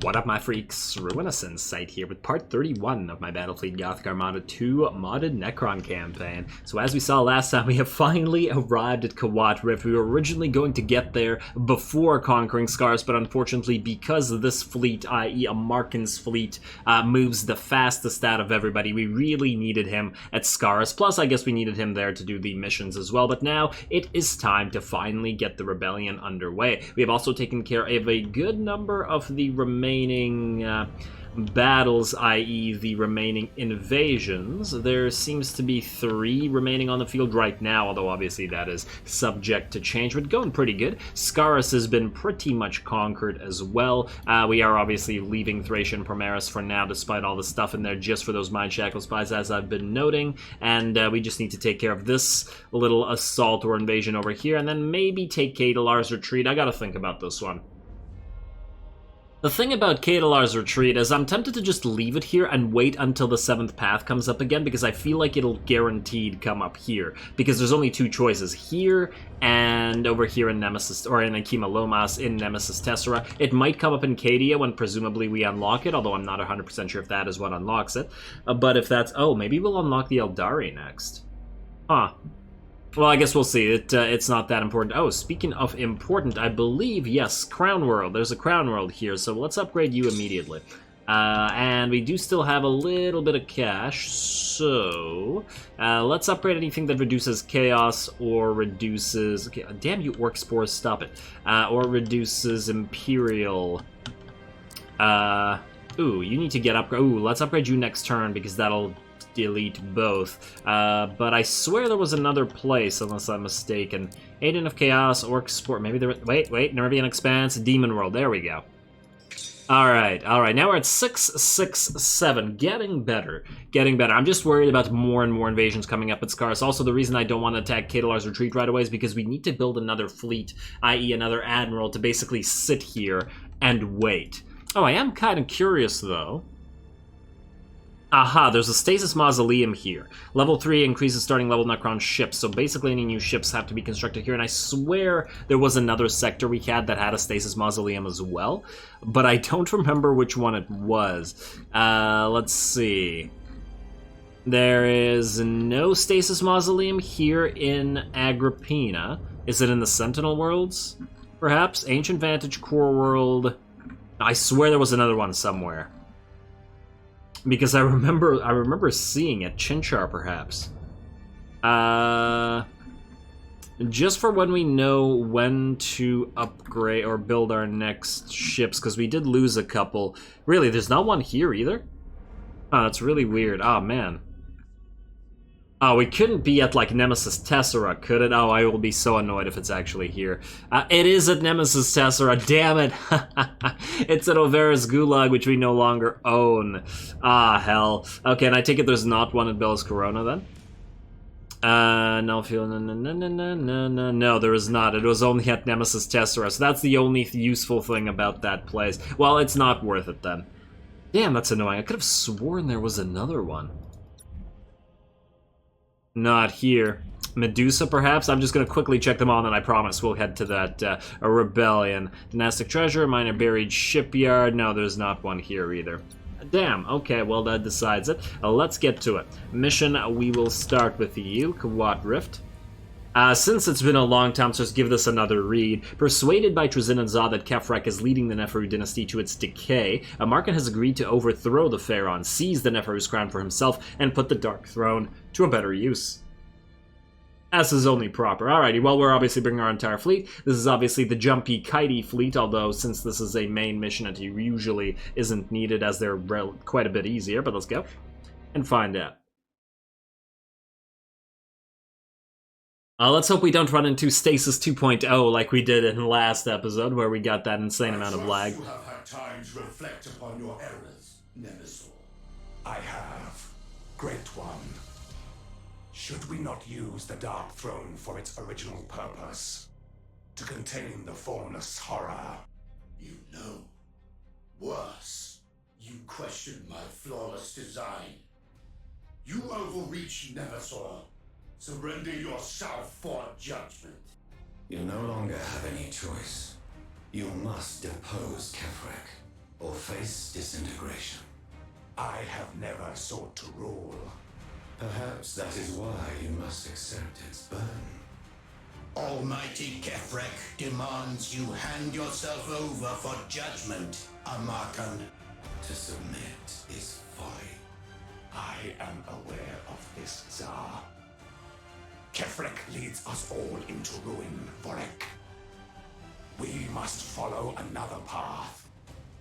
What up, my freaks? Ruinous Sight here with part 31 of my Battlefleet Gothic Armada 2 modded Necron campaign. So as we saw last time, we have finally arrived at Kawat Rift. We were originally going to get there before conquering Scars, but unfortunately because this fleet, i.e. a Markin's fleet, moves the fastest out of everybody, we really needed him at Scars. Plus, I guess we needed him there to do the missions as well, but now it is time to finally get the rebellion underway. We have also taken care of a good number of the remaining battles, i.e. the remaining invasions. There seems to be 3 remaining on the field right now, although obviously that is subject to change, but going pretty good. Scaris has been pretty much conquered as well. We are obviously leaving Thracia and Primaris for now, despite all the stuff in there, just for those Mind Shackle spies, as I've been noting, and we just need to take care of this little assault or invasion over here, and then maybe take Cadalar's Retreat. I gotta think about this one. The thing about Cadalar's Retreat is I'm tempted to just leave it here and wait until the 7th path comes up again, because I feel like it'll guaranteed come up here, because there's only 2 choices, here and over here in Nemesis, or in Akima Lomas in Nemesis Tessera. It might come up in Cadia when presumably we unlock it, although I'm not 100% sure if that is what unlocks it. But if that's... oh, maybe we'll unlock the Eldari next. Huh. Well, I guess we'll see. It's not that important. Oh, speaking of important, I believe, yes, Crown World. There's a Crown World here, so let's upgrade you immediately. And we do still have a little bit of cash, so let's upgrade anything that reduces chaos or reduces... okay, damn you, Orc Spores, stop it. Or reduces Imperial... ooh, you need to get upgrade... ooh, let's upgrade you next turn, because that'll... delete both, but I swear there was another place, unless I'm mistaken. Agent of Chaos, Orc Sport, maybe there... wait, Nervian Expanse, Demon World, there we go. Alright, now we're at 667, getting better. I'm just worried about more and more invasions coming up at Scars. Also, the reason I don't want to attack Cadalar's Retreat right away is because we need to build another fleet, i.e. another Admiral, to basically sit here and wait. Oh, I am kind of curious, though. Aha, there's a Stasis Mausoleum here. Level 3 increases starting level Necron ships, so basically any new ships have to be constructed here, and I swear there was another sector we had that had a Stasis Mausoleum as well, but I don't remember which one it was. Let's see. There is no Stasis Mausoleum here in Agrippina. Is it in the Sentinel Worlds? Perhaps? Ancient Vantage, Core World... I swear there was another one somewhere. Because I remember seeing it. Chinchar, perhaps. Just for when we know when to upgrade or build our next ships, because we did lose a couple. Really, there's not one here either? Oh, that's really weird. Oh, man. Oh, we couldn't be at, like, Nemesis Tessera, could it? Oh, I will be so annoyed if it's actually here. It is at Nemesis Tessera, damn it! It's at Overis Gulag, which we no longer own. Ah, hell. Okay, and I take it there's not one at Bellis Corona, then? No, there is not. It was only at Nemesis Tessera, so that's the only useful thing about that place. Well, it's not worth it, then. Damn, that's annoying. I could have sworn there was another one. Not here. Medusa, perhaps? I'm just going to quickly check them all, and then I promise we'll head to that rebellion. Dynastic Treasure, Minor Buried Shipyard. No, there's not one here either. Damn, okay, well that decides it. Let's get to it. Mission, we will start with you, Kawat Rift. Since it's been a long time, so let's give this another read. Persuaded by Trazyn and Zod that Kefrek is leading the Neferu dynasty to its decay, Markin has agreed to overthrow the Phaeron, seize the Neferu's crown for himself, and put the Dark Throne to a better use. As is only proper. Alrighty, well, we're obviously bringing our entire fleet. This is obviously the jumpy, kitey fleet, although since this is a main mission, it usually isn't needed as they're quite a bit easier, but let's go and find out. Let's hope we don't run into Stasis 2.0 like we did in the last episode, where we got that insane amount of lag. You have had time to reflect upon your errors, Nemesis. I have, Great One. Should we not use the Dark Throne for its original purpose? To contain the formless horror? You know. Worse, you question my flawless design. You overreach, Nemesis. Surrender yourself for judgment. You no longer have any choice. You must depose Kefrek, or face disintegration. I have never sought to rule. Perhaps that is why you must accept its burden. Almighty Kefrek demands you hand yourself over for judgment, Amarkan. To submit is folly. I am aware of this, Tsar. Kefrek leads us all into ruin, Vorek. We must follow another path.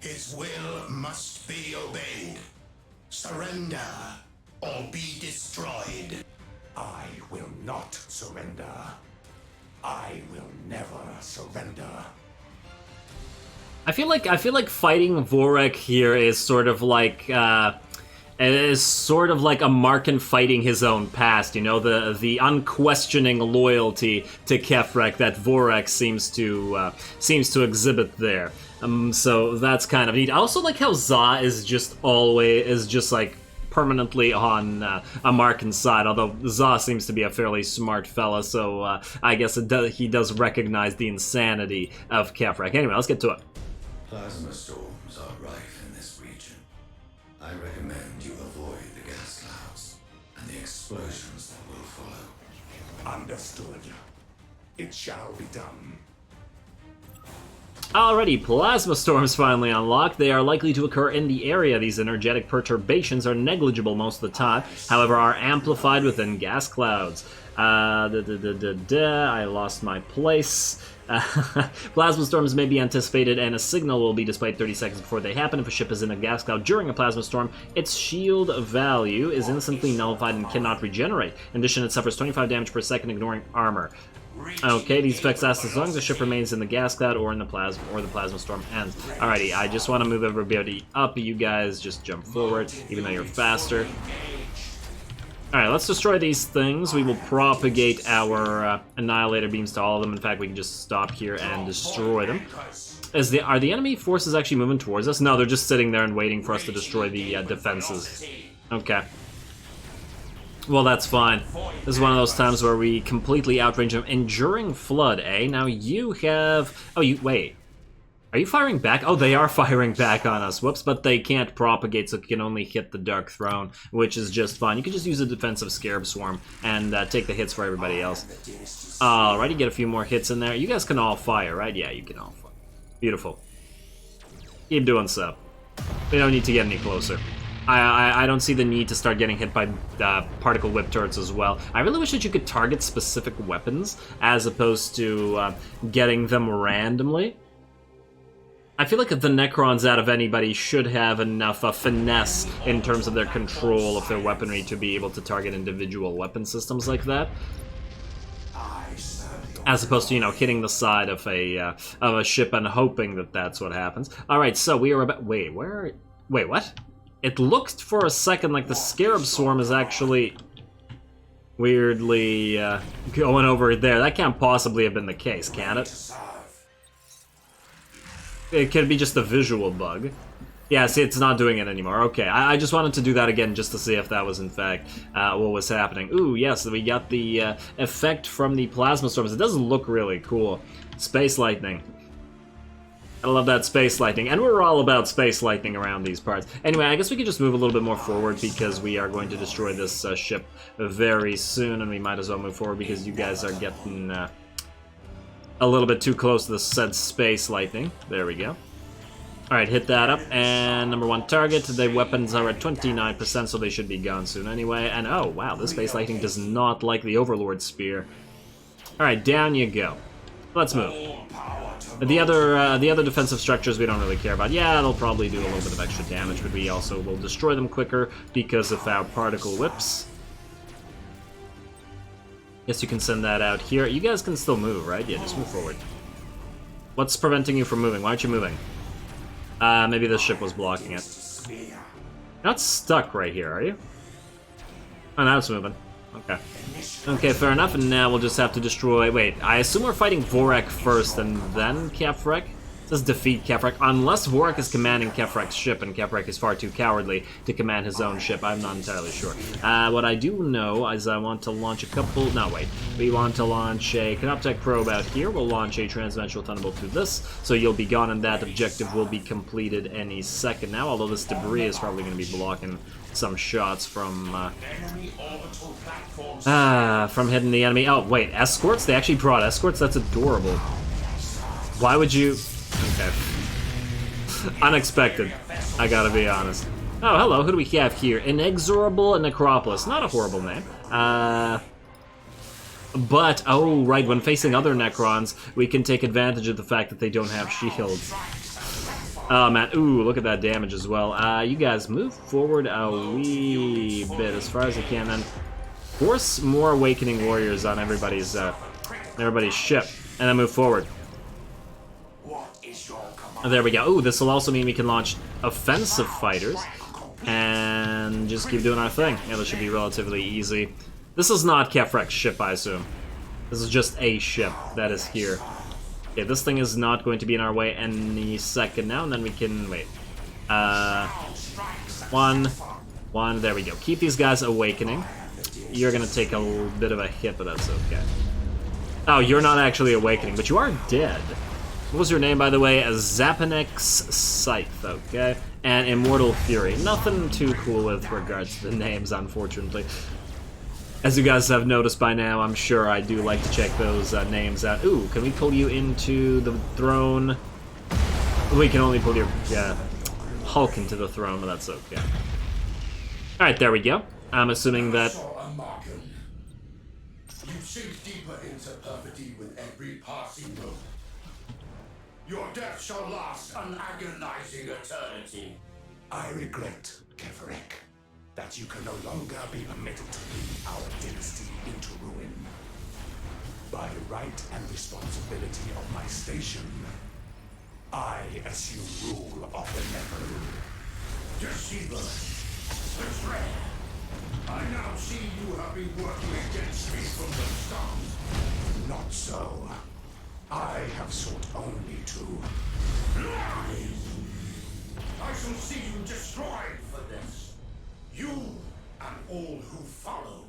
His will must be obeyed. Surrender, or be destroyed. I will not surrender. I will never surrender. I feel like fighting Vorek here is sort of like a Markin fighting his own past, you know, the unquestioning loyalty to Kefrek that Vorek seems to exhibit there. So that's kind of neat. I also like how Za is just like permanently on Markin's side, although Za seems to be a fairly smart fella, so I guess he does recognize the insanity of Kefrek. Anyway, let's get to it. Plasma storms are rife in this region. I recommend you avoid the gas clouds and the explosions that will follow. Understood. It shall be done. Alrighty, plasma storms finally unlocked. They are likely to occur in the area. These energetic perturbations are negligible most of the time, however are amplified within gas clouds. I lost my place. Plasma storms may be anticipated, and a signal will be displayed 30 seconds before they happen. If a ship is in a gas cloud during a plasma storm, its shield value is instantly nullified and cannot regenerate. In addition, it suffers 25 damage per second, ignoring armor. Okay, these effects last as long as the ship remains in the gas cloud or the plasma storm ends. Alrighty, I just want to move everybody up. You guys just jump forward, even though you're faster. Alright, let's destroy these things. We will propagate our Annihilator beams to all of them. In fact, we can just stop here and destroy them. Are the enemy forces actually moving towards us? No, they're just sitting there and waiting for us to destroy the defenses. Okay. Well, that's fine. This is one of those times where we completely outrange them. Enduring Flood, eh? Now you have... Oh, wait. Are you firing back? Oh, they are firing back on us. Whoops, but they can't propagate, so you can only hit the Dark Throne, which is just fine. You can just use a defensive Scarab Swarm and take the hits for everybody else. Alrighty, get a few more hits in there. You guys can all fire, right? Yeah, you can all fire. Beautiful. Keep doing so. We don't need to get any closer. I don't see the need to start getting hit by particle whip turrets as well. I really wish that you could target specific weapons as opposed to getting them randomly. I feel like the Necrons out of anybody should have enough finesse in terms of their control of their weaponry to be able to target individual weapon systems like that. As opposed to, you know, hitting the side of a ship and hoping that that's what happens. Alright, so we are about... Wait, what? It looked for a second like the Scarab Swarm is actually weirdly going over there. That can't possibly have been the case, can it? It could be just a visual bug. Yeah, see, it's not doing it anymore. Okay, I just wanted to do that again just to see if that was in fact what was happening. Ooh, yes, we got the effect from the plasma storms. It does look really cool. Space lightning. I love that space lightning, and we're all about space lightning around these parts. Anyway, I guess we could just move a little bit more forward because we are going to destroy this ship very soon, and we might as well move forward because you guys are getting a little bit too close to the said space lightning. There we go. Alright, hit that up, and number one target. The weapons are at 29%, so they should be gone soon anyway. And oh, wow, this space lightning does not like the Overlord Spear. Alright, down you go. Let's move. The other defensive structures we don't really care about. Yeah, they'll probably do a little bit of extra damage, but we also will destroy them quicker because of our particle whips. Guess you can send that out here. You guys can still move, right? Yeah, just move forward. What's preventing you from moving? Why aren't you moving? Maybe this ship was blocking it. You're not stuck right here, are you? Oh, now it's moving. Okay. Okay, fair enough, and now we'll just have to destroy... Wait, I assume we're fighting Vorek first and then Kefrek? It says defeat Kefrek, unless Vorik is commanding Kefrek's ship, and Kefrek is far too cowardly to command his own ship. I'm not entirely sure. What I do know is I want to launch a couple... No, wait. We want to launch a Canoptech probe out here. We'll launch a Transdimensional Thunderbolt through this, so you'll be gone, and that objective will be completed any second now, although this debris is probably going to be blocking some shots from hitting the enemy. Oh, wait, escorts? They actually brought escorts? That's adorable. Why would you... Okay. Unexpected, I gotta be honest. Oh, hello, who do we have here? Inexorable Necropolis. Not a horrible name. But, oh, right, when facing other Necrons, we can take advantage of the fact that they don't have shields. Oh, man. Ooh, look at that damage as well. You guys move forward a wee bit as far as you can, then force more Awakening Warriors on everybody's ship, and then move forward. There we go. Ooh, this will also mean we can launch offensive fighters and just keep doing our thing. Yeah, this should be relatively easy. This is not Kefrek's ship, I assume. This is just a ship that is here. Okay, this thing is not going to be in our way any second now, and then we can... Wait. One, there we go. Keep these guys awakening. You're gonna take a little bit of a hit, but that's okay. Oh, you're not actually awakening, but you are dead. What was your name, by the way? Zapanix Scythe, okay? And Immortal Fury. Nothing too cool with regards to the names, unfortunately. As you guys have noticed by now, I'm sure I do like to check those names out. Ooh, can we pull you into the throne? We can only pull your Hulk into the throne, but that's okay. Alright, there we go. I'm assuming that... You sink deeper into perfidy with every passing moment. Your death shall last an agonizing eternity. I regret, Kefrek, that you can no longer be permitted to lead our dynasty into ruin. By right and responsibility of my station, I assume rule of the Necron. Deceiver, betrayer. I now see you have been working against me from the start. Not so. I have sought only to lie. I shall see you destroyed for this. You and all who follow.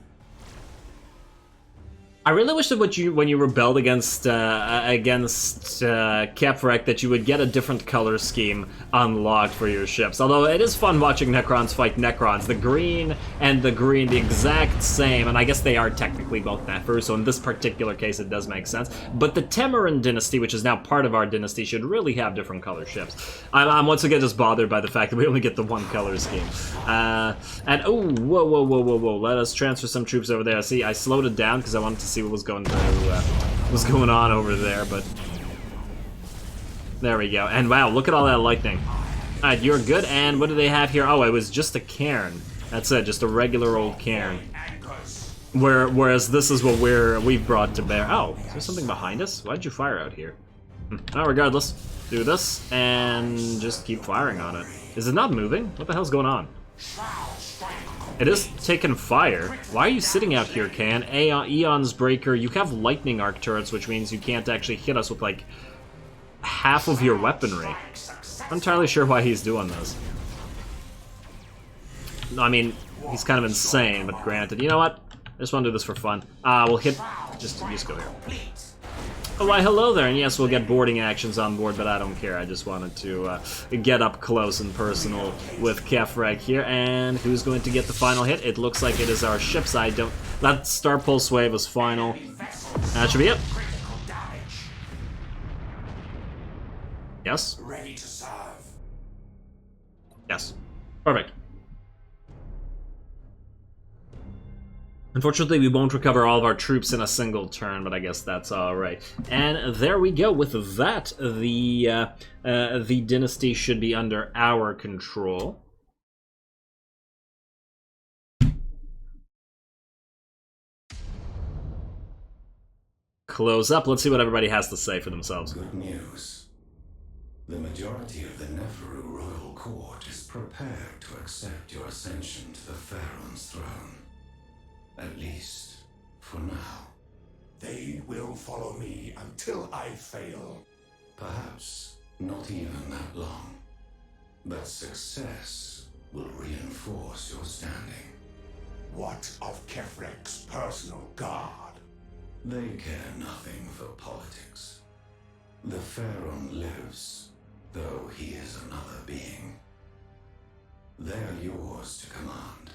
I really wish that when you rebelled against Kefrek, that you would get a different color scheme unlocked for your ships. Although it is fun watching Necrons fight Necrons. The green and the green, the exact same, and I guess they are technically both Nefer, so in this particular case it does make sense. But the Temeran dynasty, which is now part of our dynasty, should really have different color ships. I'm once again just bothered by the fact that we only get the one color scheme. And oh, whoa! Let us transfer some troops over there. See, I slowed it down because I wanted to see what was going on over there, but there we go. And wow, look at all that lightning. Alright, you're good. And what do they have here? Oh, it was just a cairn. That's it, just a regular old cairn. Whereas this is what we've brought to bear. Oh, is there something behind us? Why'd you fire out here? Oh, regardless, do this and just keep firing on it. Is it not moving? What the hell's going on? It is taking fire. Why are you sitting out here, Can? Eon's Breaker, you have lightning arc turrets, which means you can't actually hit us with, like, half of your weaponry. I'm not entirely sure why he's doing this. I mean, he's kind of insane, but granted. You know what? I just want to do this for fun. We'll hit... Just go here. Oh, why, hello there, and yes, we'll get boarding actions on board, but I don't care. I just wanted to get up close and personal with Kefrek here, and who's going to get the final hit? It looks like it is our ship side. That Star Pulse Wave was final. That should be it. Yes? Ready to serve. Yes. Perfect. Unfortunately, we won't recover all of our troops in a single turn, but I guess that's alright. And there we go. With that, the dynasty should be under our control. Close up. Let's see what everybody has to say for themselves. Good news. The majority of the Neferu royal court is prepared to accept your ascension to the Phaeron's throne. At least, for now. They will follow me until I fail. Perhaps Not even that long. But success will reinforce your standing. What of Kefrek's personal guard? They care nothing for politics. The Phaeron lives, though he is another being. They are yours to command.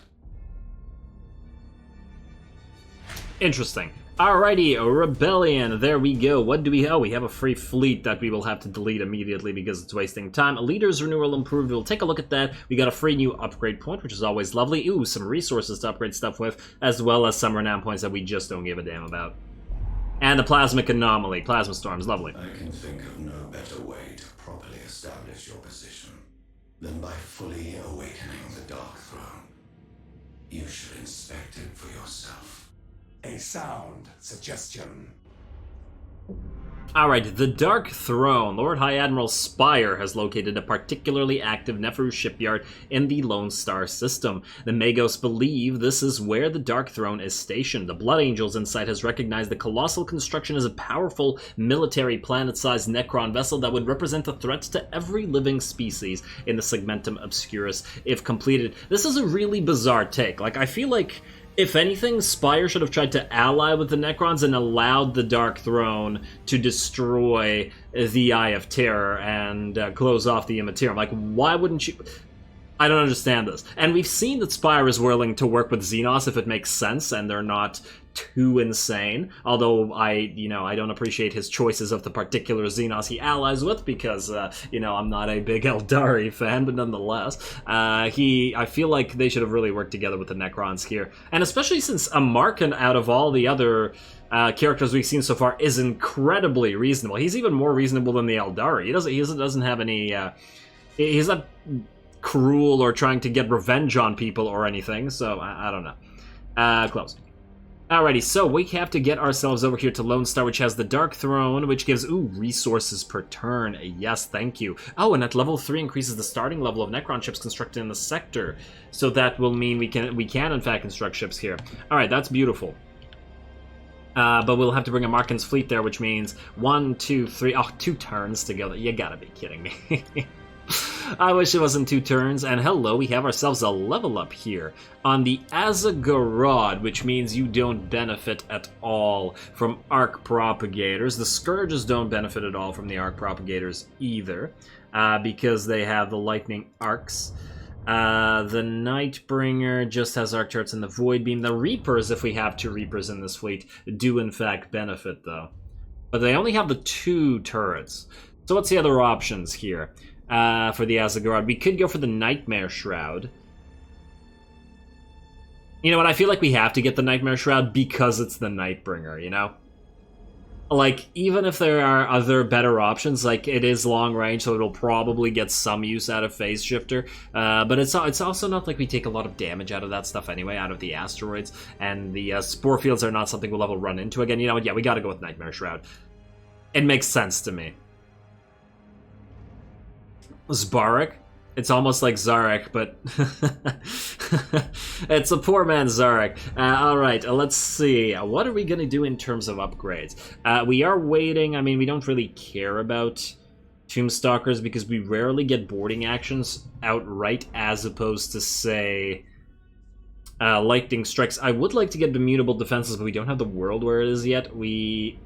Interesting. Alrighty, a rebellion. There we go. What do we... Oh, we have a free fleet that we will have to delete immediately because it's wasting time. Leaders renewal improved. We'll take a look at that. We got a free new upgrade point, which is always lovely. Ooh, some resources to upgrade stuff with, as well as some renown points that we just don't give a damn about. And the plasmic anomaly. Plasma storms. Lovely. I can think of no better way to properly establish your position than by fully awakening the Dark Throne. You should inspect it for yourself. A sound suggestion. Alright, the Dark Throne. Lord High Admiral Spire has located a particularly active Neferu shipyard in the Lone Star system. The Magos believe this is where the Dark Throne is stationed. The Blood Angels Insight has recognized the colossal construction as a powerful military planet-sized Necron vessel that would represent a threat to every living species in the Segmentum Obscurus if completed. This is a really bizarre take. Like, I feel like, if anything, Spire should have tried to ally with the Necrons and allowed the Dark Throne to destroy the Eye of Terror and close off the Immaterium. Like, why wouldn't you... I don't understand this. And we've seen that Spire is willing to work with Xenos if it makes sense and they're not too insane. Although I don't appreciate his choices of the particular Xenos he allies with because, I'm not a big Eldari fan, but nonetheless, I feel like they should have really worked together with the Necrons here. And especially since Amarkan, out of all the other characters we've seen so far, is incredibly reasonable. He's even more reasonable than the Eldari. He doesn't have any, he's not cruel or trying to get revenge on people or anything, so I don't know. Close. Alrighty, so we have to get ourselves over here to Lone Star, which has the Dark Throne, which gives, resources per turn. Yes, thank you. Oh, and at level 3 increases the starting level of Necron ships constructed in the sector. So that will mean we can in fact construct ships here. Alright, that's beautiful. But we'll have to bring a Markin's fleet there, which means 1, 2, 3, 2 turns together. You gotta be kidding me. I wish it wasn't 2 turns, and hello, we have ourselves a level up here on the Azagorod, which means you don't benefit at all from Arc Propagators. The Scourges don't benefit at all from the Arc Propagators either, because they have the Lightning Arcs. The Nightbringer just has Arc Turrets and the Void Beam. The Reapers, if we have 2 Reapers in this fleet, do in fact benefit, though. But they only have the 2 turrets. So what's the other options here? For the Azagorod, we could go for the Nightmare Shroud. You know what, I feel like we have to get the Nightmare Shroud because it's the Nightbringer, you know? Like, even if there are other better options, like, it is long range, so it'll probably get some use out of Phase Shifter, but it's also not like we take a lot of damage out of that stuff anyway, out of the asteroids, and the Spore Fields are not something we'll ever run into again. You know what, yeah, we gotta go with Nightmare Shroud. It makes sense to me. Zbarek? It's almost like Zarek, but it's a poor man's Zarek. Alright, let's see. What are we going to do in terms of upgrades? We are waiting. I mean, we don't really care about Tombstalkers because we rarely get boarding actions outright as opposed to, say, Lightning Strikes. I would like to get Immutable Defenses, but we don't have the world where it is yet. We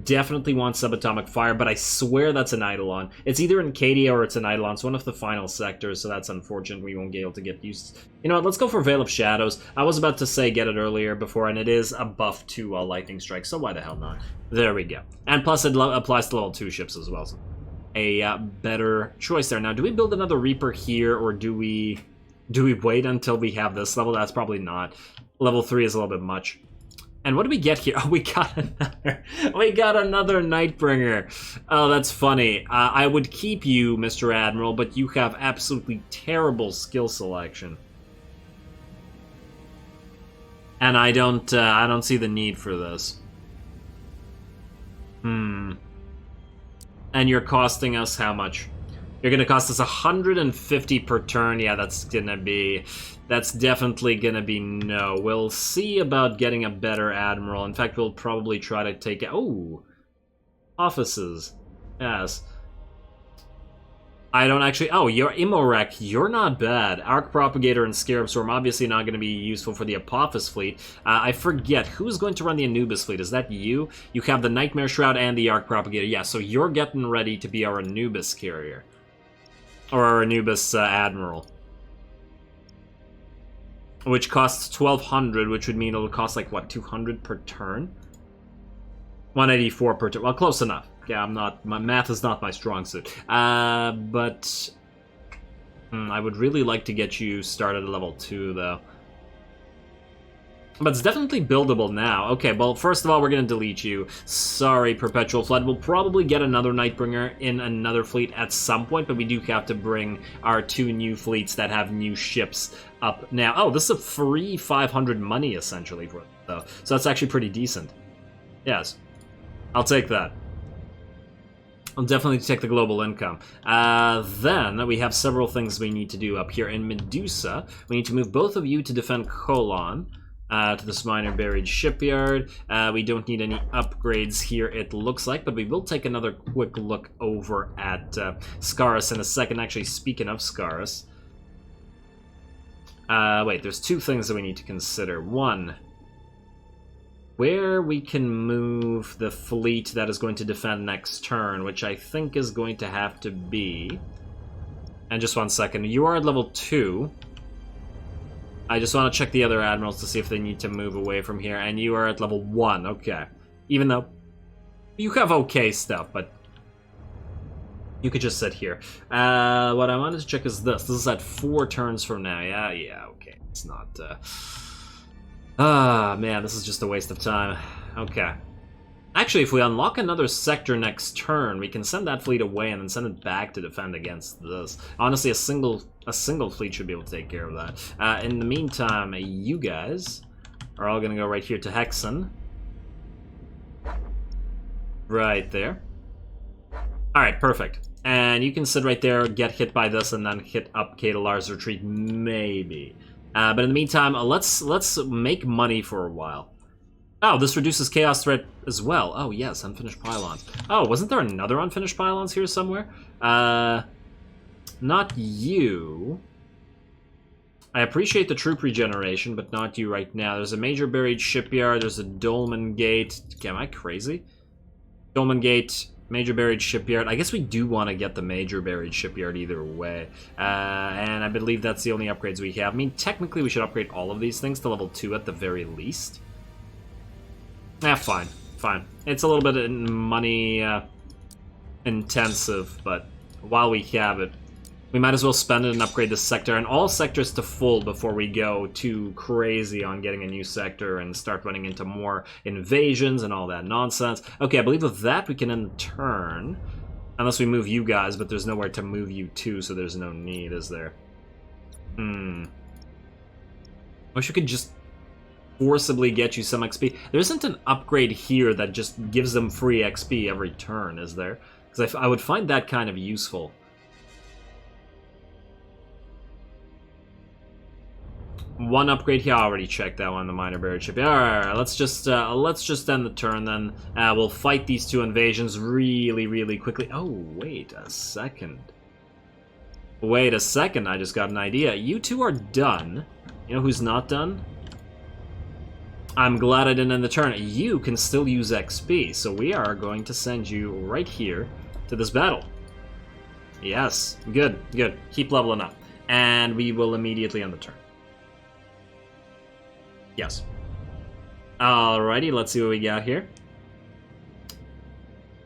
definitely want Subatomic Fire, but I swear that's an Eidolon. It's either in Cadia or it's an Eidolon. It's one of the final sectors, so that's unfortunate. We won't be able to get used. You know what, let's go for Veil of Shadows. I was about to say get it earlier before, and it is a buff to Lightning Strike, so why the hell not? There we go. And plus it applies to level 2 ships as well. So a better choice there. Now, do we build another Reaper here, or do we wait until we have this level? That's probably not. Level 3 is a little bit much. And what do we get here? Oh, we got another Nightbringer. Oh, that's funny. I would keep you, Mr. Admiral, but you have absolutely terrible skill selection. And I don't see the need for this. And you're costing us how much? You're gonna cost us 150 per turn. Yeah, that's definitely gonna be no. We'll see about getting a better admiral. In fact, we'll probably try to take it. Oh, offices. Yes. I don't actually... Oh, you're Imorek. You're not bad. Arc Propagator and Scarab Storm obviously not going to be useful for the Apophis fleet. I forget. Who's going to run the Anubis fleet? Is that you? You have the Nightmare Shroud and the Arc Propagator. Yeah, so you're getting ready to be our Anubis carrier. Or our Anubis Admiral. Which costs 1,200, which would mean it'll cost like, what, 200 per turn? 184 per turn. Well, close enough. Yeah, I'm not... My math is not my strong suit. But... I would really like to get you started at level 2, though. But it's definitely buildable now. Okay, well, first of all, we're going to delete you. Sorry, Perpetual Flood. We'll probably get another Nightbringer in another fleet at some point, but we do have to bring our 2 new fleets that have new ships up now. Oh, this is a free 500 money, essentially, for it, though. So that's actually pretty decent. Yes. I'll take that. I'll definitely take the global income. Then we have several things we need to do up here in Medusa. We need to move both of you to defend Colon, to this minor buried shipyard. We don't need any upgrades here, it looks like, but we will take another quick look over at Scarus in a second. Actually, speaking of Scarus, wait, there's 2 things that we need to consider. One, where we can move the fleet that is going to defend next turn, which I think is going to have to be... And just 1 second. You are at level 2. I just want to check the other admirals to see if they need to move away from here. And you are at level 1. Okay. Even though you have okay stuff, but you could just sit here. What I wanted to check is this. This is at 4 turns from now. Yeah, okay. It's not... man, this is just a waste of time. Okay. Actually, if we unlock another sector next turn, we can send that fleet away and then send it back to defend against this. Honestly, a single fleet should be able to take care of that. In the meantime, you guys are all going to go right here to Hexen. Right there. Alright, perfect. And you can sit right there, get hit by this, and then hit up Kadalar's retreat, maybe. But in the meantime, let's make money for a while. Oh, this reduces chaos threat as well. Oh, yes, unfinished pylons. Oh, wasn't there another unfinished pylons here somewhere? Not you. I appreciate the troop regeneration, but not you right now. There's a major buried shipyard. There's a dolmen gate. Okay, am I crazy? Dolmen gate, major buried shipyard. I guess we do want to get the major buried shipyard either way. And I believe that's the only upgrades we have. I mean, technically we should upgrade all of these things to level 2 at the very least. Fine. It's a little bit money intensive, but while we have it, we might as well spend it and upgrade this sector, and all sectors to full before we go too crazy on getting a new sector and start running into more invasions and all that nonsense. Okay, I believe with that we can end the turn. Unless we move you guys, but there's nowhere to move you to, so there's no need, is there? Wish we could just forcibly get you some XP. There isn't an upgrade here that just gives them free XP every turn, is there? Because I would find that kind of useful. One upgrade here. I already checked that one, the minor buried ship. Alright, let's just end the turn then. We'll fight these 2 invasions really quickly. Oh, wait a second. Wait a second, I just got an idea. You 2 are done. You know who's not done? I'm glad I didn't end the turn. You can still use XP, so we are going to send you right here to this battle. Yes, good. Keep leveling up. And we will immediately end the turn. Yes. Alrighty, let's see what we got here.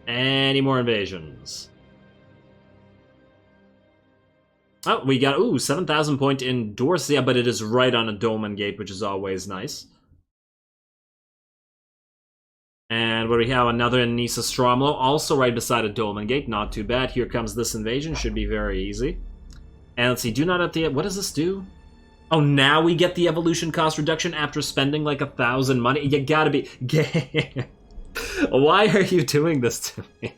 Any more invasions? Oh, we got, 7,000 point in Dorsia, but it is right on a dolmen gate, which is always nice. And what do we have? Another in Nisa Stromlo, also right beside a dolmen gate. Not too bad. Here comes this invasion. Should be very easy. And let's see, do not have the... What does this do? Oh, now we get the evolution cost reduction after spending like 1,000 money? You gotta be... Why are you doing this to me?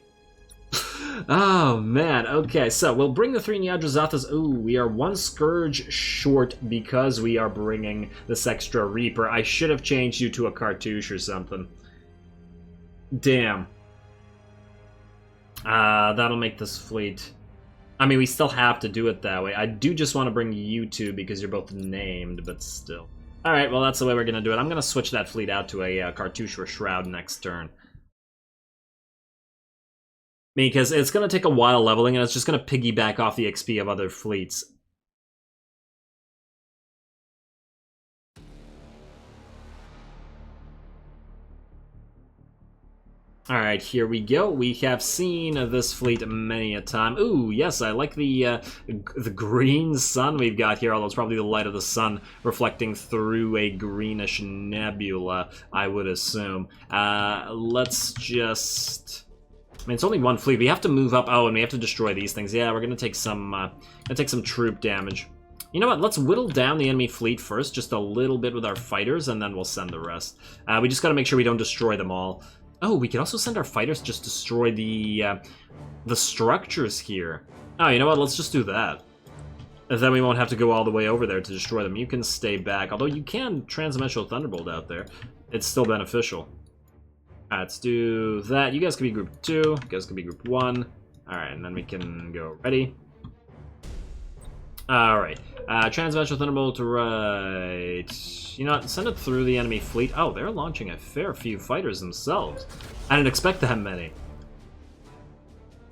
Oh, man. Okay, so we'll bring the 3 Nyadrazathas. Ooh, we are 1 Scourge short because we are bringing this extra Reaper. I should have changed you to a Cartouche or something. Damn. That'll make this fleet... I mean, we still have to do it that way. I do just want to bring you two because you're both named, but still. Alright, well, that's the way we're going to do it. I'm going to switch that fleet out to a Cartouche or Shroud next turn. Because it's going to take a while leveling, and it's just going to piggyback off the XP of other fleets. Alright, here we go. We have seen this fleet many a time. Ooh, yes, I like the green sun we've got here, although it's probably the light of the sun reflecting through a greenish nebula, I would assume. Let's just... I mean, it's only one fleet. We have to move up. Oh, and we have to destroy these things. Yeah, we're gonna take some troop damage. You know what? Let's whittle down the enemy fleet first, just a little bit with our fighters, and then we'll send the rest. We just gotta make sure we don't destroy them all. Oh, we could also send our fighters to just destroy the structures here. Oh, you know what? Let's just do that. And then we won't have to go all the way over there to destroy them. You can stay back, although you can Transdimensional Thunderbolt out there. It's still beneficial. Alright, let's do that. You guys can be group 2. You guys can be group 1. Alright, and then we can go ready. Alright. Transdimensional Thunderbolt to right. You know what? Send it through the enemy fleet. Oh, they're launching a fair few fighters themselves. I didn't expect that many.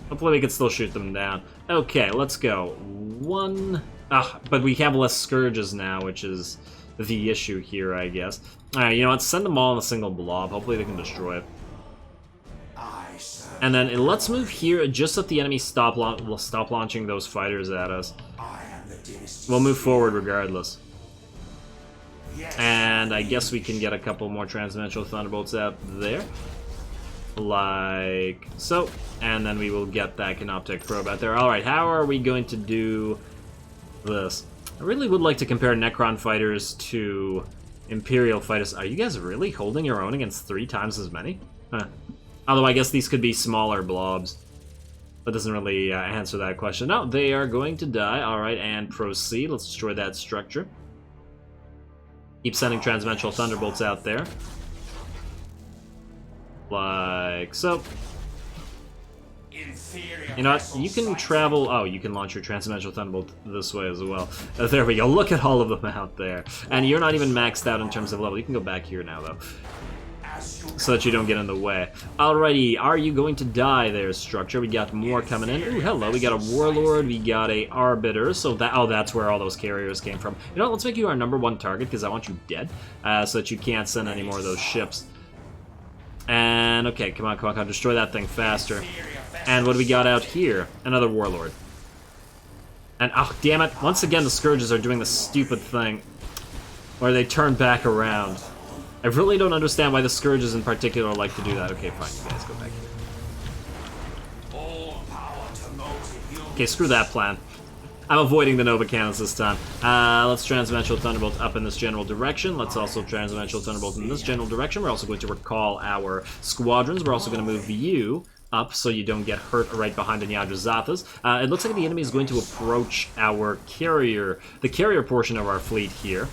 Hopefully we can still shoot them down. Okay, let's go. One... but we have less Scourges now, which is the issue here, I guess. Alright, you know what? Send them all in a single blob. Hopefully they can destroy it. And then let's move here just so that the enemy stop launching those fighters at us. We'll move forward regardless. And I guess we can get a couple more Transdimensional Thunderbolts out there. Like so. And then we will get that Canoptek Probe out there. Alright, how are we going to do this? I really would like to compare Necron fighters to Imperial fighters. Are you guys really holding your own against 3 times as many? Huh. Although I guess these could be smaller blobs. That doesn't really answer that question. No, they are going to die. Alright, and proceed. Let's destroy that structure. Keep sending Transdimensional Thunderbolts out there. Like so. You know what? You can travel... Oh, you can launch your Transdimensional Thunderbolt this way as well. There we go. Look at all of them out there. And you're not even maxed out in terms of level. You can go back here now, though. So that you don't get in the way. Alrighty, are you going to die there, structure? We got more coming in. Ooh, hello, we got a Warlord, we got a Arbiter, so that, oh, that's where all those carriers came from. You know what, let's make you our #1 target, because I want you dead, so that you can't send any more of those ships. And, okay, come on, destroy that thing faster. And what do we got out here? Another Warlord. And, oh, damn it, once again the Scourges are doing the stupid thing, where they turn back around. I really don't understand why the Scourges in particular like to do that. Okay, fine, you guys go back here. Okay, screw that plan. I'm avoiding the Nova Cannons this time. Let's Transdimensional Thunderbolt up in this general direction. Let's also Transdimensional Thunderbolt in this general direction. We're also going to recall our squadrons. We're also going to move you up so you don't get hurt right behind the Nyajazathas. It looks like the enemy is going to approach our carrier, the carrier portion of our fleet here,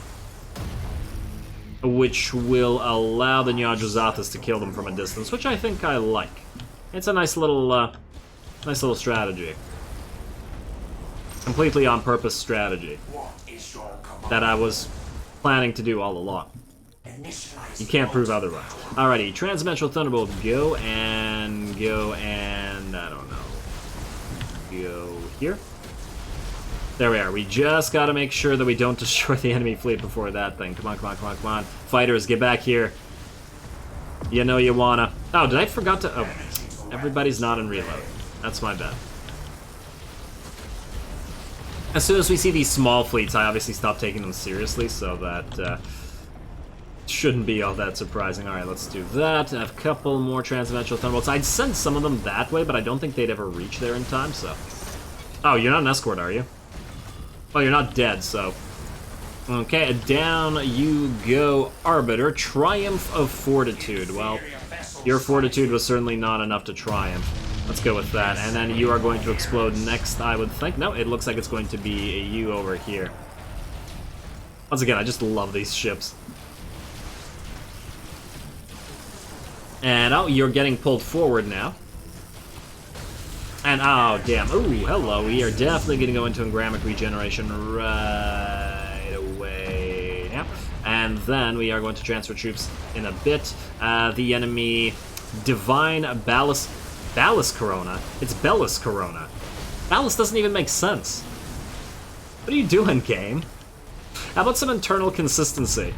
which will allow the Nyajazathas to kill them from a distance, which I think I like. It's a nice little strategy. Completely on purpose strategy that I was planning to do all along. You can't prove otherwise. Alrighty, Transdimensional Thunderbolt, go and I don't know. Go here. There we are. We just gotta make sure that we don't destroy the enemy fleet before that thing. Come on. Fighters, get back here. You know you wanna. Oh, did I forgot to... Oh, everybody's not in reload. That's my bad. As soon as we see these small fleets, I obviously stop taking them seriously, so that shouldn't be all that surprising. Alright, let's do that. A couple more Transdimensional Thunderbolts. I'd send some of them that way, but I don't think they'd ever reach there in time, so... Oh, you're not an escort, are you? Oh, you're not dead, so... Okay, down you go, Arbiter. Triumph of Fortitude. Well, your Fortitude was certainly not enough to triumph. Let's go with that. And then you are going to explode next, I would think. No, it looks like it's going to be a you over here. Once again, I just love these ships. And, oh, you're getting pulled forward now. And, oh, damn. Ooh, hello. We are definitely going to go into engramic regeneration right away. Yep. And then we are going to transfer troops in a bit. The enemy... Divine Ballast Corona? It's Bellus Corona. Ballast doesn't even make sense. What are you doing, game? How about some internal consistency?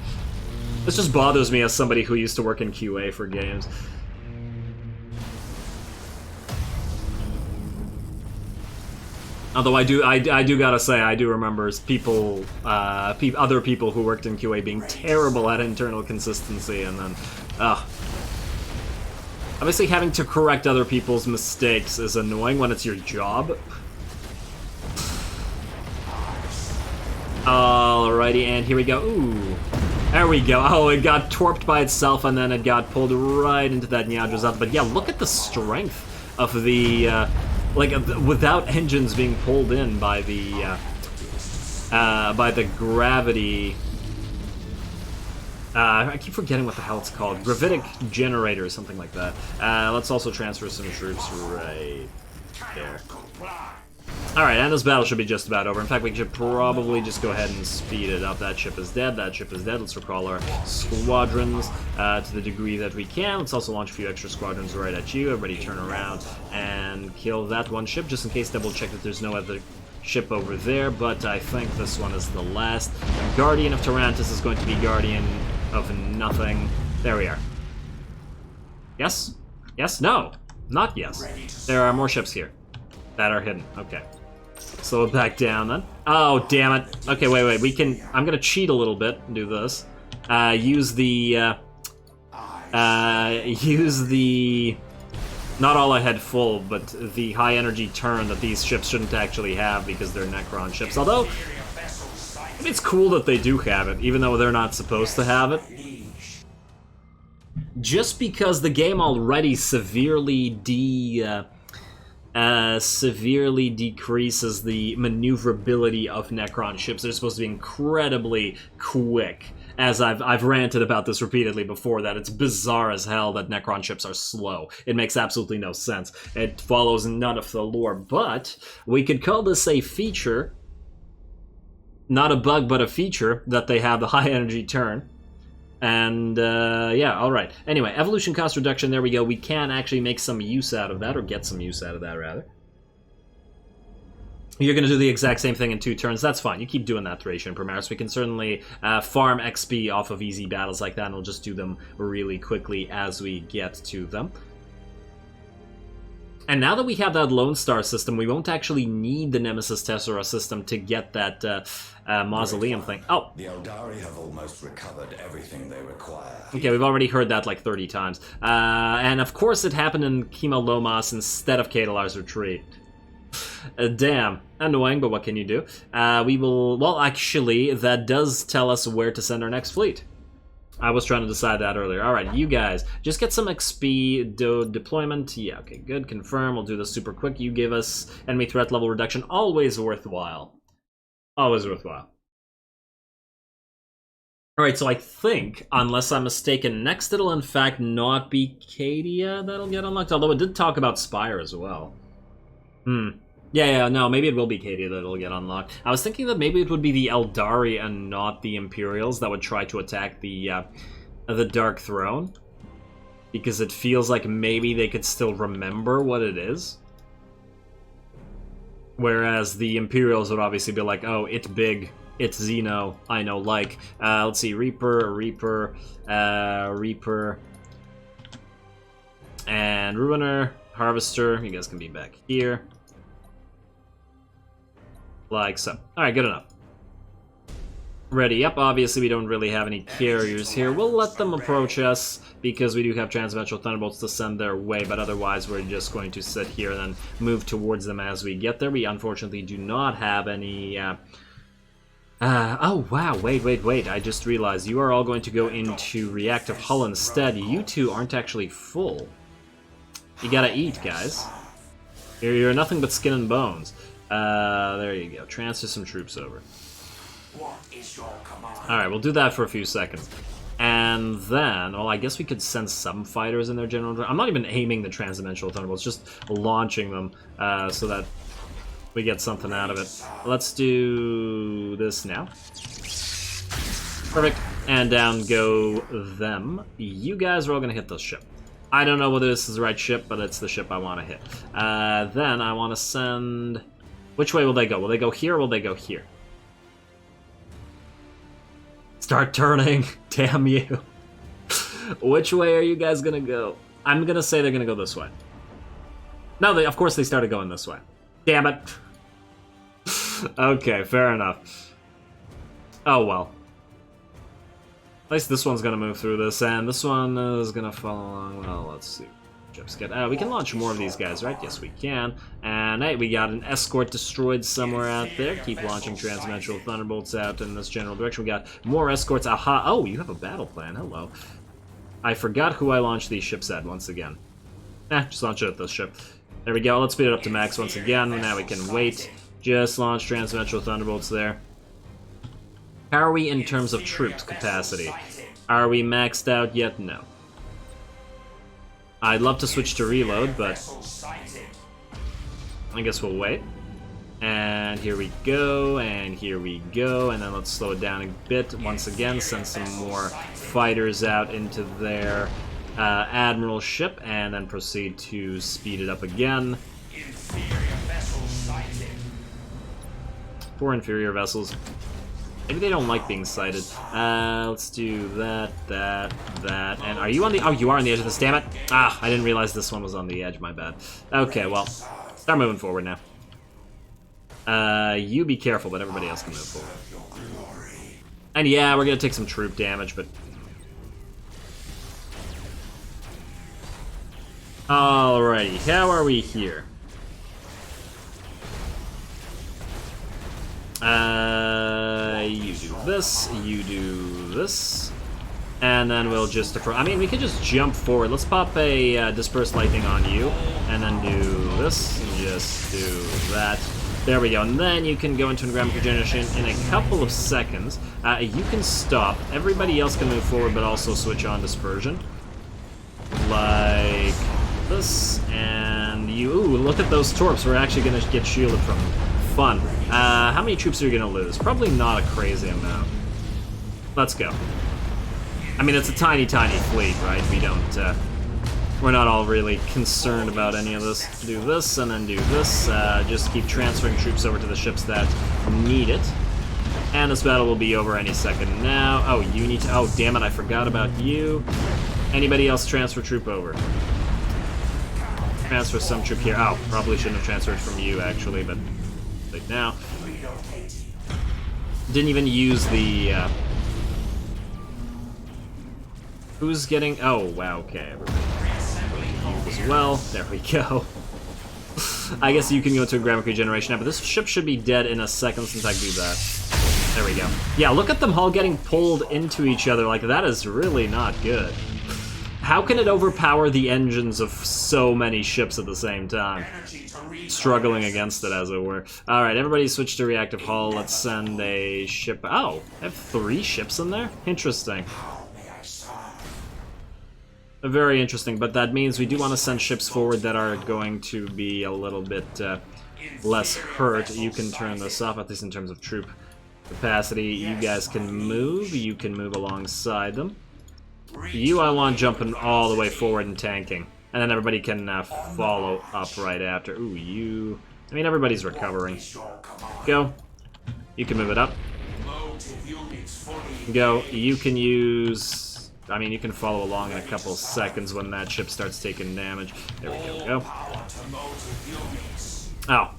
This just bothers me as somebody who used to work in QA for games. Although I do gotta say, I do remember people, other people who worked in QA being terrible at internal consistency, and then, obviously having to correct other people's mistakes is annoying when it's your job. Alrighty, and here we go. Ooh. There we go. Oh, it got torped by itself, and then it got pulled right into that Nyadrazat. But yeah, look at the strength of the, without engines being pulled in by the gravity. I keep forgetting what the hell it's called. Gravitic generator or something like that. Let's also transfer some troops right there. Alright, and this battle should be just about over. In fact, we should probably just go ahead and speed it up. That ship is dead, that ship is dead. Let's recall our squadrons to the degree that we can. Let's also launch a few extra squadrons right at you. Everybody turn around and kill that one ship, just in case, double check that there's no other ship over there, but I think this one is the last. Guardian of Tarantus is going to be Guardian of nothing. There we are. Yes? Yes? No. Not yes. There are more ships here that are hidden. Okay. Slow it back down then. Oh, damn it. Okay, wait. We can... I'm gonna cheat a little bit and do this. Use the... Not all ahead full, but the high energy turn that these ships shouldn't actually have because they're Necron ships. Although, it's cool that they do have it, even though they're not supposed to have it. Just because the game already severely decreases the maneuverability of Necron ships. They're supposed to be incredibly quick. As I've ranted about this repeatedly before, that it's bizarre as hell that Necron ships are slow. It makes absolutely no sense. It follows none of the lore, but we could call this a feature. Not a bug, but a feature, that they have the high energy turn. And, yeah, alright. Anyway, evolution cost reduction, there we go. We can actually make some use out of that, or get some use out of that, rather. You're going to do the exact same thing in 2 turns. That's fine. You keep doing that, Thracian Primaris. We can certainly farm XP off of easy battles like that, and we'll just do them really quickly as we get to them. And now that we have that Lone Star system, we won't actually need the Nemesis Tessera system to get that mausoleum thing. Oh! The Eldari have almost recovered everything they require. Okay, we've already heard that like 30 times. And of course it happened in Kima Lomas instead of Kadalar's retreat. Damn. Annoying, but what can you do? We will... Well, actually, that does tell us where to send our next fleet. I was trying to decide that earlier. Alright, you guys, just get some XP deployment. Yeah, okay, good. Confirm. We'll do this super quick. You give us enemy threat level reduction. Always worthwhile. Always worthwhile. Alright, so I think, unless I'm mistaken, next it'll in fact not be Cadia that'll get unlocked. Although it did talk about Spire as well. Yeah, no, maybe it will be Cadia that'll get unlocked. I was thinking that maybe it would be the Eldari and not the Imperials that would try to attack the Dark Throne. Because it feels like maybe they could still remember what it is. Whereas the Imperials would obviously be like, oh, it's big, it's Xeno, I know, like. Let's see, Reaper, and Ruiner, Harvester, you guys can be back here. Like so. Alright, good enough. Ready up. Obviously, we don't really have any carriers here. We'll let them approach us, because we do have Transmetral Thunderbolts to send their way, but otherwise we're just going to sit here and then move towards them as we get there. We unfortunately do not have any... oh, wow, wait. I just realized you are all going to go into Reactive Hull instead. You two aren't actually full. You gotta eat, guys. You're nothing but skin and bones. There you go. Transfer some troops over. Alright, we'll do that for a few seconds. And then, well, I guess we could send some fighters in their general. I'm not even aiming the transdimensional thunderbolts, just launching them so that we get something out of it. Let's do this now. Perfect. And down go them. You guys are all going to hit this ship. I don't know whether this is the right ship, but it's the ship I want to hit. Then I want to send... Which way will they go? Will they go here or will they go here? Start turning. Damn you. Which way are you guys going to go? I'm going to say they're going to go this way. No, of course they started going this way. Damn it. Okay, fair enough. Oh well. At least this one's gonna move through this, and this one is gonna follow along. Well, let's see. Ships get. We can launch more of these guys, right? Yes, we can. And hey, we got an escort destroyed somewhere out there. Keep launching transdimensional thunderbolts out in this general direction. We got more escorts. Aha! Oh, you have a battle plan. Hello. I forgot who I launched these ships at once again. Just launch it at this ship. There we go. Let's speed it up to max once again. Now we can wait. Just launch transdimensional thunderbolts there. How are we in terms of troops capacity? Are we maxed out yet? No. I'd love to switch to reload, but I guess we'll wait. And here we go, and here we go, and then let's slow it down a bit. Once again, send some more fighters out into their admiral ship, and then proceed to speed it up again. Poor inferior vessels. Maybe they don't like being sighted. Let's do that, and are you on the... Oh, you are on the edge of this, damn it! Ah, I didn't realize this one was on the edge, my bad. Okay, well, start moving forward now. You be careful, but everybody else can move forward. And yeah, we're gonna take some troop damage, but... Alrighty, how are we here? You do this, you do this, and then we'll just... I mean, we could just jump forward. Let's pop a Dispersed Lightning on you, and then do this, and just do that. There we go, and then you can go into Engram Regeneration in a couple of seconds. You can stop. Everybody else can move forward, but also switch on Dispersion. Like this, and you... Ooh, look at those torps. We're actually going to get shielded from them. Fun. How many troops are you going to lose? Probably not a crazy amount. Let's go. I mean, it's a tiny, tiny fleet, right? We don't, we're not all really concerned about any of this. Do this, and then do this. Just keep transferring troops over to the ships that need it. And this battle will be over any second now. Oh, you need to... Oh, damn it, I forgot about you. Anybody else transfer troop over? Transfer some troop here. Oh, probably shouldn't have transferred from you, actually, but... Right now. Didn't even use the... Who's getting... Oh, wow, okay. You as well. There we go. I guess you can go to a Engram Regeneration now, but this ship should be dead in a second since I do that. There we go. Yeah, look at them all getting pulled into each other. Like, that is really not good. How can it overpower the engines of so many ships at the same time? Struggling against it, as it were. Alright, everybody switch to reactive hull. Let's send a ship... Oh, I have 3 ships in there? Interesting. Very interesting, but that means we do want to send ships forward that are going to be a little bit less hurt. You can turn this off, at least in terms of troop capacity. You guys can move. You can move alongside them. You, I want jumping all the way forward and tanking. And then everybody can follow up right after. Ooh, you... I mean, everybody's recovering. Go. You can move it up. Go. You can use... I mean, you can follow along in a couple seconds when that ship starts taking damage. There we go. Go. Oh.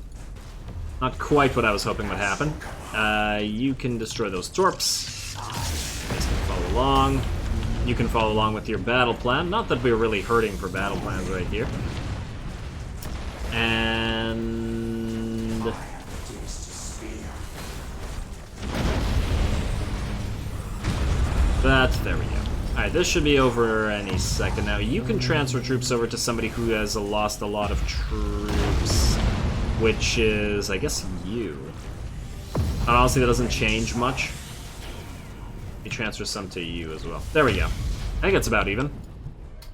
Not quite what I was hoping would happen. You can destroy those torps. You guys can follow along. You can follow along with your battle plan. Not that we're really hurting for battle plans right here. And... there we go. Alright, this should be over any second now. You can transfer troops over to somebody who has lost a lot of troops, which is, I guess, you. And honestly, that doesn't change much. me transfer some to you as well. There we go. I think it's about even.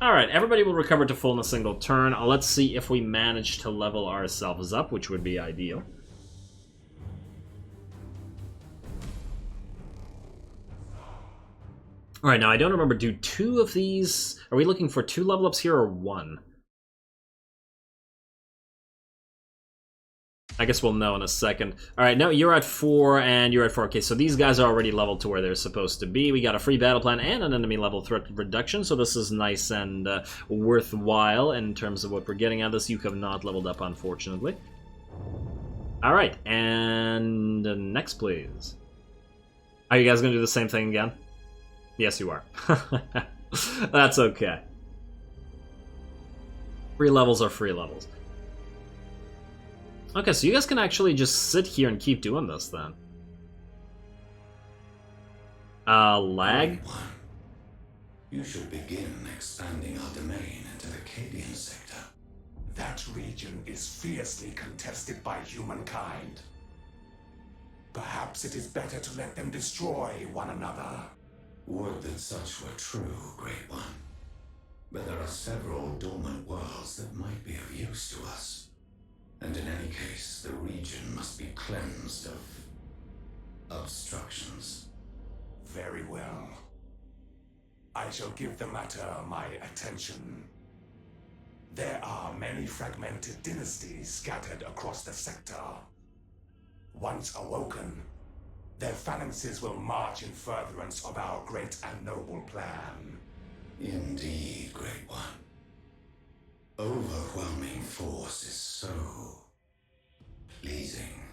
Alright, everybody will recover to full in a single turn. Let's see if we manage to level ourselves up, which would be ideal. Alright, now I don't remember, do 2 of these... Are we looking for 2 level ups here or 1? I guess we'll know in a second. Alright, no, you're at 4 and you're at 4. Okay, so these guys are already leveled to where they're supposed to be. We got a free battle plan and an enemy level threat reduction, so this is nice and worthwhile in terms of what we're getting out of this. You have not leveled up, unfortunately. Alright, and next, please. Are you guys going to do the same thing again? Yes, you are. That's okay. Free levels are free levels. Okay, so you guys can actually just sit here and keep doing this, then. Lag? You should begin expanding our domain into the Cadian sector. That region is fiercely contested by humankind. Perhaps it is better to let them destroy one another. Would that such were true, Great One. But there are several dormant worlds that might be of use to us. And in any case, the region must be cleansed of obstructions. Very well. I shall give the matter my attention. There are many fragmented dynasties scattered across the sector. Once awoken, their phalanxes will march in furtherance of our great and noble plan. Indeed, Great One. Overwhelming force is so pleasing.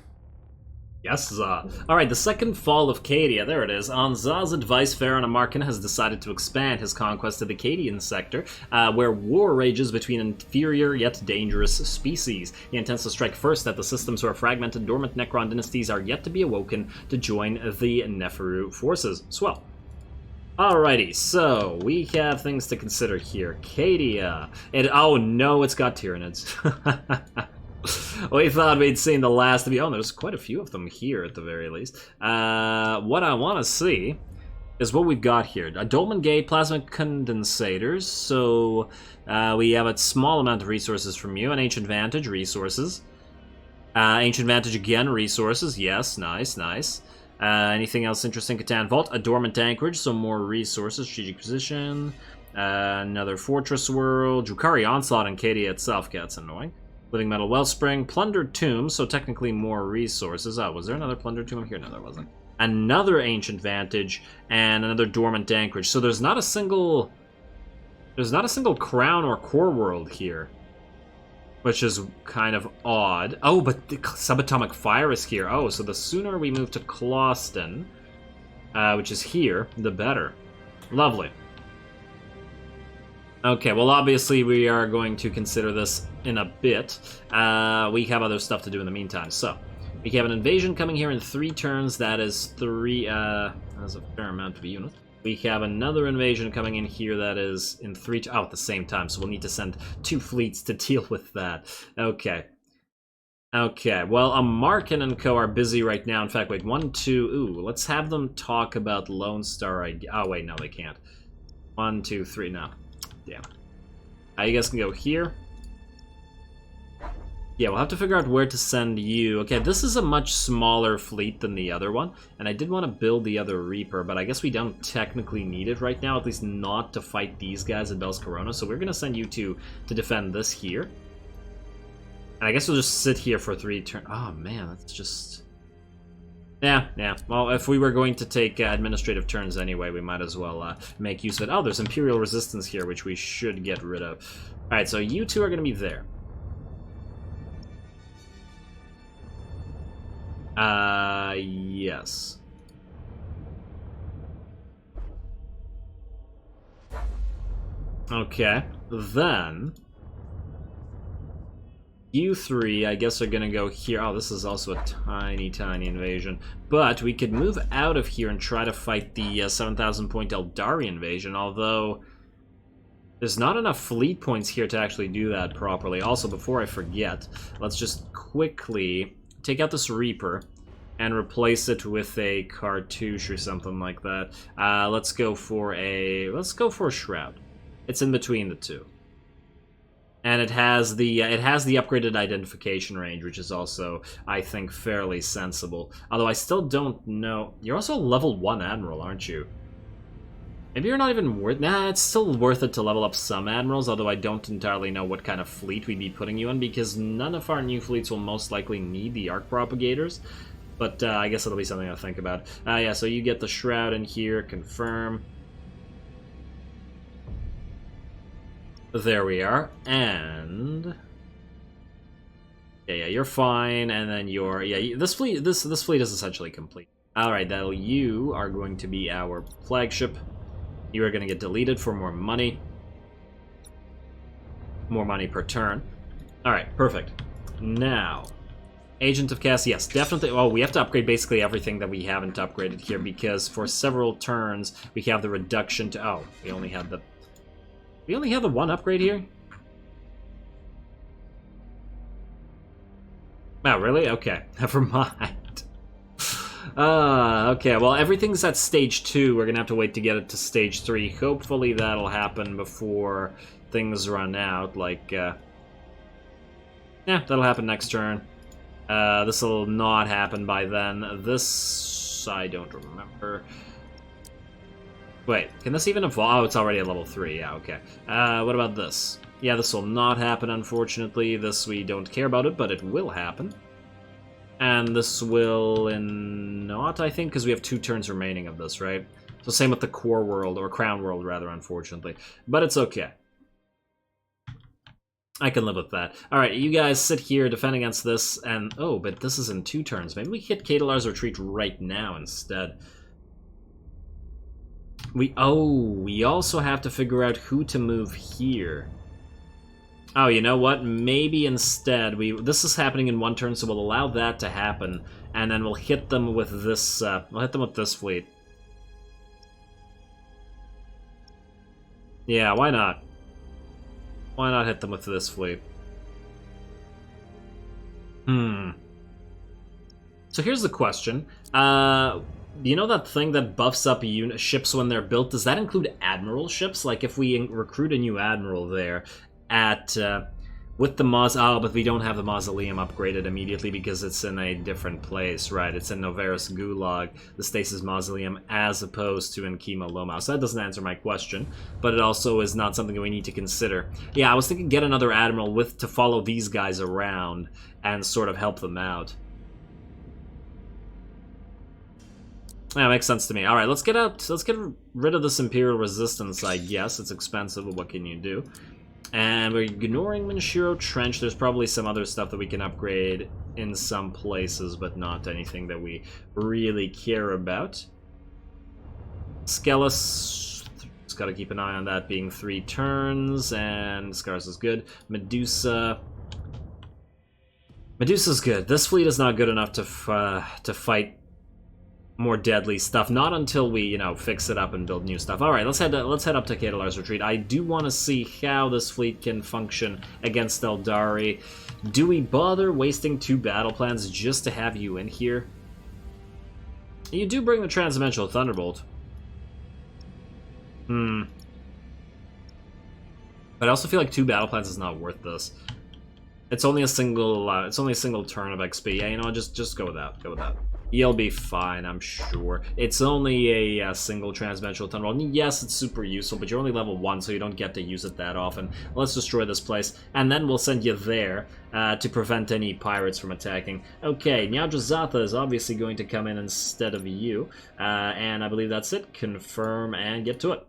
Yes, Za. Alright, the second fall of Cadia, there it is. On Za's advice, Phaeron Amarkin has decided to expand his conquest to the Cadian sector, where war rages between inferior yet dangerous species. He intends to strike first at the systems where fragmented dormant Necron dynasties are yet to be awoken to join the Neferu forces. Swell. Alrighty, so we have things to consider here. Cadia. Oh no, it's got Tyranids. We thought we'd seen the last of you. Oh, there's quite a few of them here at the very least. What I want to see is what we've got here. A Dolmen Gate, Plasma Condensators. So we have a small amount of resources from you. An Ancient Vantage, resources. Ancient Vantage again, resources. Yes, nice, nice. Anything else interesting? Catan Vault, a Dormant Anchorage, so more resources, strategic position, another Fortress World, Drukhari Onslaught and Cadia itself, that's annoying. Living Metal Wellspring, Plundered Tomb, so technically more resources. Oh, was there another Plundered Tomb here? No, there wasn't. Another Ancient Vantage, and another Dormant Anchorage. So there's not a single Crown or Core World here, which is kind of odd. Oh, but the Subatomic Fire is here. Oh, so the sooner we move to Clawston, which is here, the better. Lovely. Okay, well, obviously we are going to consider this in a bit. We have other stuff to do in the meantime. So, we have an invasion coming here in 3 turns. That is 3, that's a fair amount of units. We have another invasion coming in here that is in 3... Oh, at the same time, so we'll need to send 2 fleets to deal with that. Okay. Okay, well, Amarkin and co are busy right now. In fact, wait, 1, 2... Ooh, let's have them talk about Lone Star. Oh, wait, no, they can't. 1, 2, 3, no. Damn. You guys can go here. Yeah, we'll have to figure out where to send you. Okay, this is a much smaller fleet than the other one, and I did want to build the other Reaper, but I guess we don't technically need it right now, at least not to fight these guys at Bell's Corona, so we're going to send you to defend this here. And I guess we'll just sit here for 3 turns. Oh, man, that's just... Yeah. Well, if we were going to take administrative turns anyway, we might as well make use of it. Oh, there's Imperial Resistance here, which we should get rid of. Alright, so you 2 are going to be there. Yes. Okay, then... You 3, I guess, are gonna go here. Oh, this is also a tiny, tiny invasion. But we could move out of here and try to fight the 7,000 point Eldari invasion, although there's not enough fleet points here to actually do that properly. Also, before I forget, let's just quickly take out this Reaper. and replace it with a cartouche or something like that. Let's go for a shroud. It's in between the two. And it has the upgraded identification range, which is also, I think, fairly sensible. Although I still don't know. You're also a level 1 admiral, aren't you? Maybe you're not even worth... Nah, it's still worth it to level up some admirals, although I don't entirely know what kind of fleet we'd be putting you in, because none of our new fleets will most likely need the arc propagators. But I guess it'll be something I'll think about. Yeah, so you get the shroud in here, confirm. There we are, and yeah, you're fine, and then this fleet is essentially complete. All right, you are going to be our flagship. You are going to get deleted for more money per turn. All right, perfect. Now, Agent of Chaos, yes, definitely. Well, we have to upgrade basically everything that we haven't upgraded here, because for several turns we have the reduction to. Oh, we only have the one upgrade here? Oh, really? Okay, never mind. Okay, well, everything's at stage 2. We're gonna have to wait to get it to stage 3. Hopefully that'll happen before things run out, like, yeah, that'll happen next turn. This'll not happen by then. This, I don't remember. Wait, can this even evolve? Oh, it's already at level 3, yeah, okay. What about this? Yeah, this will not happen, unfortunately. This, we don't care about it, but it will happen. And this will not, I think, because we have 2 turns remaining of this, right? So same with the core world, or crown world, rather, unfortunately. But it's okay. I can live with that. Alright, you guys sit here, defend against this, and... Oh, but this is in 2 turns. Maybe we hit Cadalar's Retreat right now instead. We also have to figure out who to move here. Oh, you know what? Maybe instead this is happening in 1 turn, so we'll allow that to happen, and then we'll hit them with this. We'll hit them with this fleet. Yeah, why not? Why not hit them with this fleet? So here's the question. You know that thing that buffs up ships when they're built? Does that include admiral ships? Like if we recruit a new admiral there at with the but we don't have the mausoleum upgraded immediately because it's in a different place, right? It's in Novaris Gulag, the Stasis Mausoleum, as opposed to in Kima Loma. So that doesn't answer my question, but it also is not something that we need to consider. Yeah, I was thinking get another admiral to follow these guys around and sort of help them out. Yeah, makes sense to me. All right, let's get rid of this Imperial Resistance, I guess. It's expensive, but what can you do? And we're ignoring Minshiro Trench. There's probably some other stuff that we can upgrade in some places, but not anything that we really care about. Skelos, just gotta keep an eye on that being 3 turns, and Scars is good. Medusa's good. This fleet is not good enough to fight more deadly stuff. Not until we, you know, fix it up and build new stuff. All right, let's head up to Cadalar's Retreat. I do want to see how this fleet can function against Eldari. Do we bother wasting 2 battle plans just to have you in here? You do bring the Transdimensional Thunderbolt. But I also feel like 2 battle plans is not worth this. It's only a single turn of XP. Yeah, you know, just go with that. Go with that. You'll be fine, I'm sure. It's only a single Transdimensional Thunderbolt. Yes, it's super useful, but you're only level 1, so you don't get to use it that often. Let's destroy this place, and then we'll send you there to prevent any pirates from attacking. Okay, Nyajazatha is obviously going to come in instead of you, and I believe that's it. Confirm and get to it.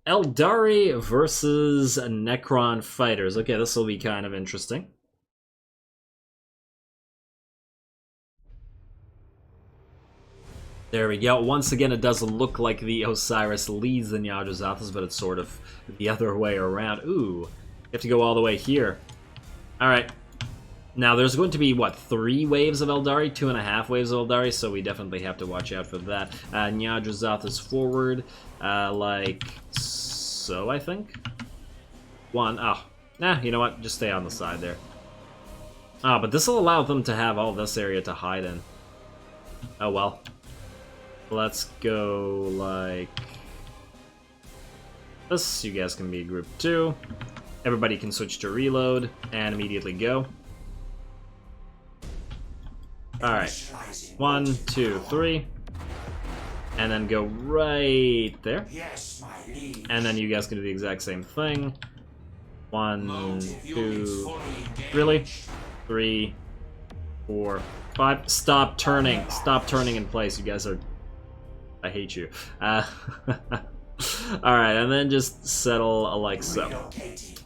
Eldari versus Necron fighters. Okay, this will be kind of interesting. There we go. Once again, it does look like the Osiris leads the Nyardrazathas, but it's sort of the other way around. Ooh, you have to go all the way here. Alright. Now, there's going to be, what, 3 waves of Eldari? 2.5 waves of Eldari, so we definitely have to watch out for that. Nyardrazathas forward, like so, I think. 1. Oh, nah, you know what? Just stay on the side there. Ah, but this will allow them to have all this area to hide in. Oh well. Let's go like this. You guys can be group 2. Everybody can switch to reload and immediately go. Alright. 1, 2, 3. And then go right there. And then you guys can do the exact same thing. 1, 2, really? 3, 4, 5. Stop turning. Stop turning in place. You guys are... I hate you. Alright, and then just settle like so.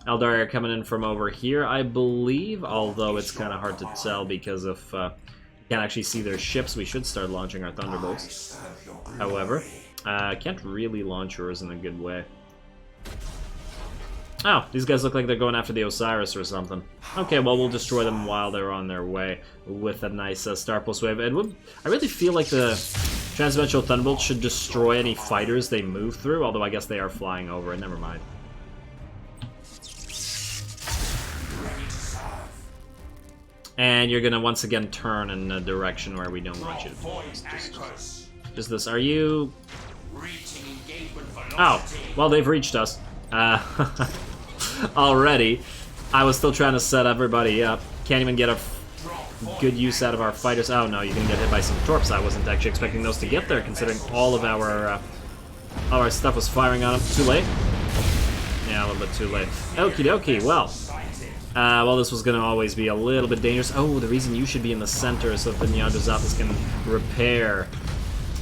Eldari are coming in from over here, I believe, although it's kind of hard to tell because of... can't actually see their ships. We should start launching our Thunderbolts. However, can't really launch yours in a good way. Oh, these guys look like they're going after the Osiris or something. Okay, well, we'll destroy them while they're on their way with a nice Star Pulse Wave. And I really feel like the Transdimensional Thunderbolts should destroy any fighters they move through, although I guess they are flying over it. Never mind. And you're gonna once again turn in a direction where we don't want you to. Just this. Are you... Oh, well, they've reached us. Already. I was still trying to set everybody up. Can't even get a good use out of our fighters. Oh no, you can get hit by some torps. I wasn't actually expecting those to get there, considering all of our stuff was firing on them. Too late? Yeah, a little bit too late. Okie dokie, well. Well, this was gonna always be a little bit dangerous. Oh, the reason you should be in the center so that the Nyardozathas can repair.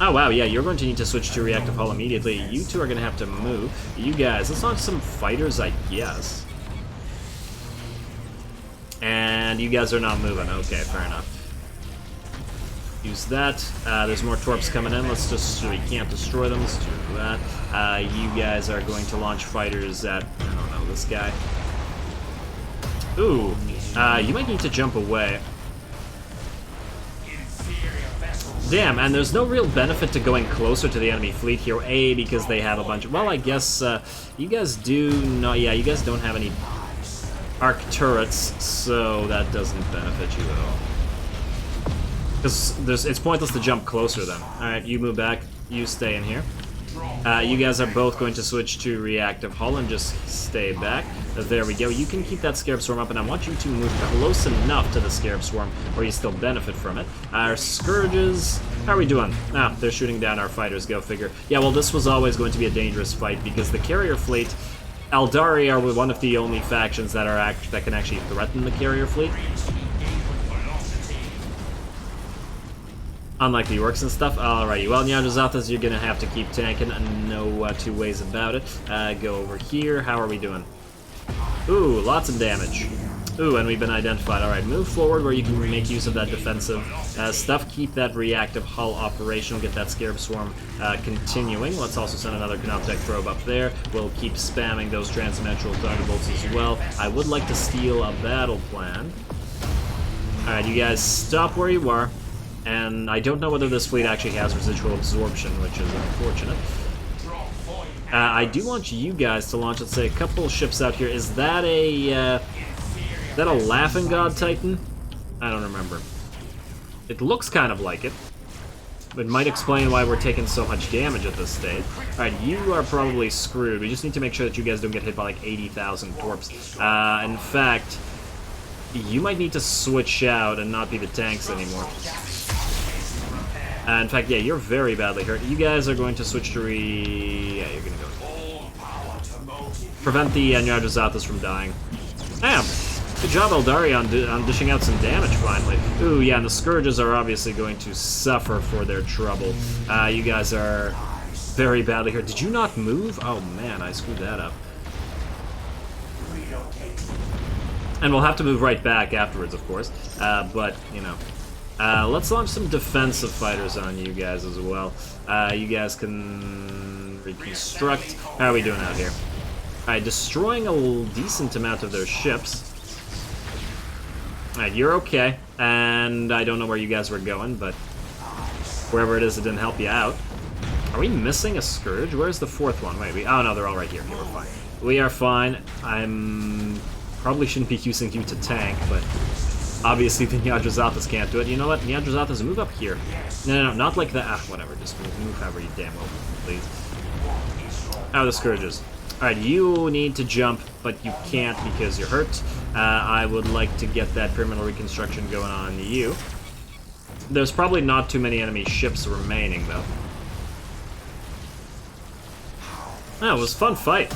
Oh wow, yeah, you're going to need to switch to reactive hull immediately. You two are going to have to move. You guys, let's launch some fighters, I guess. And you guys are not moving. Okay, fair enough. Use that. There's more torps coming in. Let's just... We can't destroy them. Let's do that. You guys are going to launch fighters at... I don't know, this guy. Ooh. You might need to jump away. Damn, and there's no real benefit to going closer to the enemy fleet here. A, because they have a bunch of... Well, I guess you guys do not... Yeah, you guys don't have any arc turrets, so that doesn't benefit you at all. Because it's pointless to jump closer then. Alright, you move back. You stay in here. You guys are both going to switch to reactive hull and just stay back. There we go. You can keep that Scarab Swarm up, and I want you to move close enough to the Scarab Swarm where you still benefit from it. Our Scourges... How are we doing? Ah, they're shooting down our fighters. Go figure. Yeah, well, this was always going to be a dangerous fight because the carrier fleet... Eldari are one of the only factions that that can actually threaten the carrier fleet. Unlike the orcs and stuff. Alrighty, well, Nyardozathas, you're gonna have to keep tanking. No two ways about it. Go over here. How are we doing? Ooh, lots of damage. Ooh, and we've been identified. Alright, move forward where you can make use of that defensive stuff. Keep that reactive hull operational. Get that Scarab Swarm continuing. Let's also send another Canoptech probe up there. We'll keep spamming those Transdimensional Thunderbolts as well. I would like to steal a battle plan. Alright, you guys stop where you are. And I don't know whether this fleet actually has residual absorption, which is unfortunate. I do want you guys to launch, let's say, a couple ships out here. Is that a Laughing God Titan? I don't remember. It looks kind of like it. It might explain why we're taking so much damage at this stage. Alright, you are probably screwed. We just need to make sure that you guys don't get hit by like 80,000 torps. In fact, you might need to switch out and not be the tanks anymore. In fact, yeah, you're very badly hurt. You guys are going to switch to Yeah, you're gonna go... Prevent the Nyardozathas from dying. Damn! Good job, Eldari, on dishing out some damage, finally. Ooh, yeah, and the Scourges are obviously going to suffer for their trouble. You guys are very badly hurt. Did you not move? Oh, man, I screwed that up. And we'll have to move right back afterwards, of course. But, you know... let's launch some defensive fighters on you guys as well. You guys can reconstruct. How are we doing out here? Alright, destroying a decent amount of their ships. Alright, you're okay. And I don't know where you guys were going, but wherever it is, it didn't help you out. Are we missing a Scourge? Where's the fourth one? Wait, oh no, they're all right here. Okay, we're fine. We are fine. Probably shouldn't be using you to tank, but Obviously, the Nyadrozathas can't do it. You know what? Nyadrozathas, move up here. No, not like that. Ah, whatever. Just move however you damn well, please. Oh, the Scourges. Alright, you need to jump, but you can't because you're hurt. I would like to get that pyramidal reconstruction going on you. There's probably not too many enemy ships remaining, though. Oh, it was a fun fight. I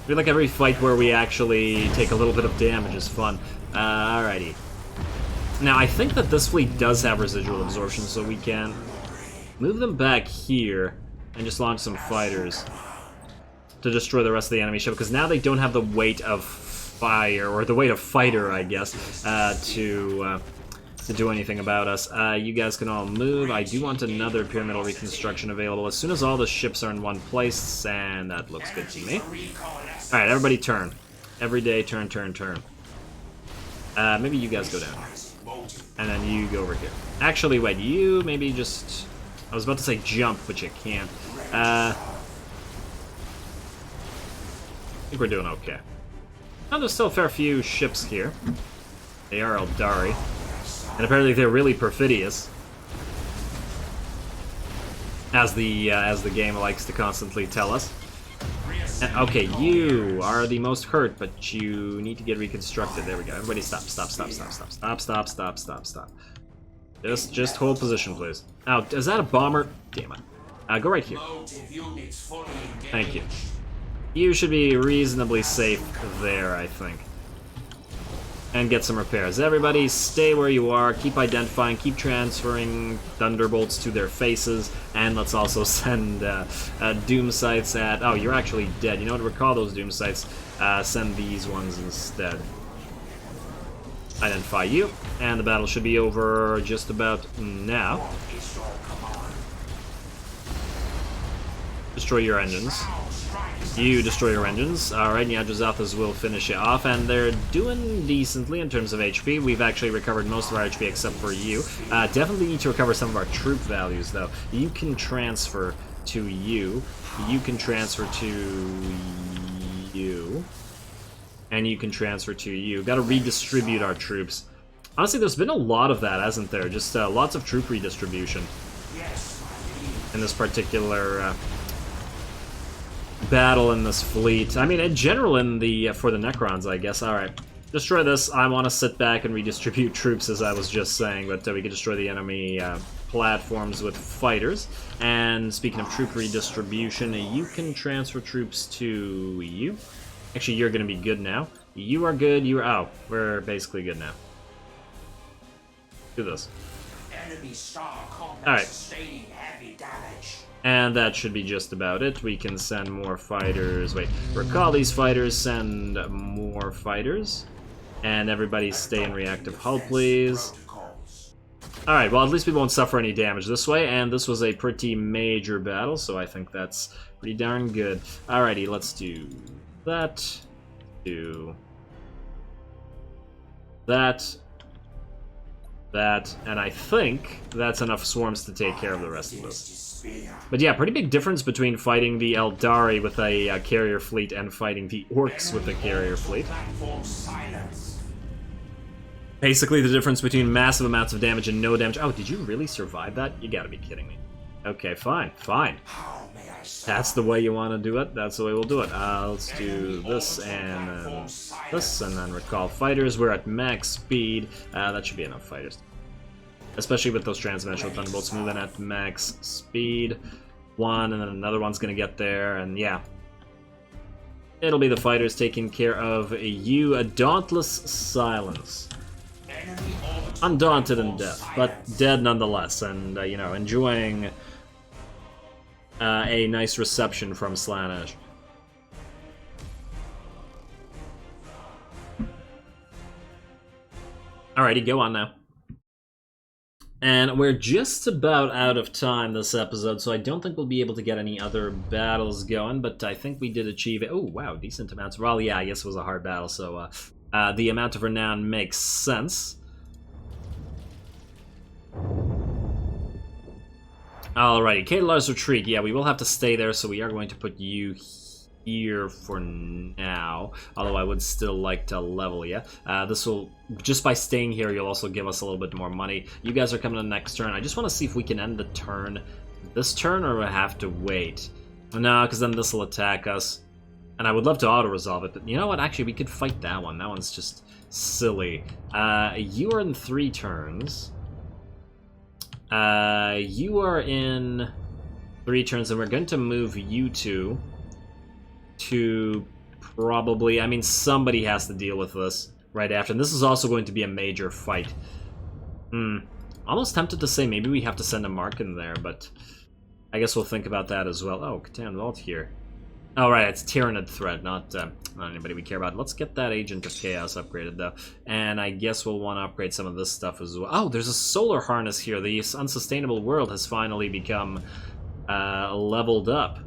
feel like every fight where we actually take a little bit of damage is fun. Alrighty. Now, I think that this fleet does have residual absorption, so we can move them back here and just launch some fighters to destroy the rest of the enemy ship, because now they don't have the weight of fire, or the weight of fighter, I guess, to do anything about us. You guys can all move. I do want another pyramidal reconstruction available as soon as all the ships are in one place, and that looks good to me. Alright, everybody turn. Every day, turn. Maybe you guys go down. And then you go over here. Actually, wait, you maybe just... I was about to say jump, but you can't. I think we're doing okay. Oh, there's still a fair few ships here. They are Eldari. And apparently they're really perfidious. As the game likes to constantly tell us. And, okay, you are the most hurt, but you need to get reconstructed. There we go. Everybody stop. Just hold position, please. Now, is that a bomber? Damn it. Go right here. Thank you. You should be reasonably safe there, I think. And get some repairs. Everybody stay where you are, keep identifying, keep transferring thunderbolts to their faces, and let's also send doom sights at... Oh, you're actually dead. You know what, recall those doom sights. Send these ones instead. Identify you, and the battle should be over just about now. Destroy your engines. You destroy your engines. Alright, Nyadrozathas will finish it off, and they're doing decently in terms of HP. We've actually recovered most of our HP except for you. Definitely need to recover some of our troop values, though. You can transfer to you. You can transfer to you. And you can transfer to you. Gotta redistribute our troops. Honestly, there's been a lot of that, hasn't there? Just lots of troop redistribution in this particular battle in this fleet. I mean, in general, in the for the Necrons, I guess. All right, destroy this. I want to sit back and redistribute troops, as I was just saying, but we can destroy the enemy platforms with fighters. And speaking of troop redistribution, you can transfer troops to you. Actually, you're going to be good now. You are good. You are... Oh, we're basically good now. Do this. Alright. And that should be just about it. We can send more fighters. Wait, recall these fighters, send more fighters. And everybody stay in reactive hull, please. Alright, well, at least we won't suffer any damage this way, and this was a pretty major battle, so I think that's pretty darn good. Alrighty, let's do that. Do that. That, and I think that's enough swarms to take care of the rest of this. But yeah, pretty big difference between fighting the Eldari with a carrier fleet and fighting the Orcs with a carrier fleet. Basically the difference between massive amounts of damage and no damage. Oh, did you really survive that? You gotta be kidding me. Okay, fine. That's the way you want to do it. That's the way we'll do it. Let's do this and then this, and then recall fighters. We're at max speed. That should be enough fighters. Especially with those transdimensional thunderbolts moving at max speed. One, and then another one's going to get there, and yeah. It'll be the fighters taking care of you. A dauntless silence. Undaunted in death, but dead nonetheless, and, you know, enjoying a nice reception from Slaanesh. Alrighty, go on now. And we're just about out of time this episode, so I don't think we'll be able to get any other battles going, but I think we did achieve it. Oh, wow, decent amounts. Well, yeah, I guess it was a hard battle, so the amount of renown makes sense. Alrighty, Kadalar's retreat. Yeah, we will have to stay there, so we are going to put you here for now, although I would still like to level you. This will, just by staying here, you'll also give us a little bit more money. You guys are coming to the next turn. I just want to see if we can end the turn this turn, or we have to wait. No, because then this will attack us. And I would love to auto-resolve it, but you know what? Actually, we could fight that one. That one's just silly. You are in 3 turns. You are in 3 turns, and we're going to move you two to probably... I mean, somebody has to deal with this right after. And this is also going to be a major fight. Almost tempted to say maybe we have to send a mark in there, but I guess we'll think about that as well. Oh, Catan Vault here. Oh, right, it's Tyranid Threat, not anybody we care about. Let's get that Agent of Chaos upgraded, though. And I guess we'll want to upgrade some of this stuff as well. Oh, there's a solar harness here. The unsustainable world has finally become leveled up.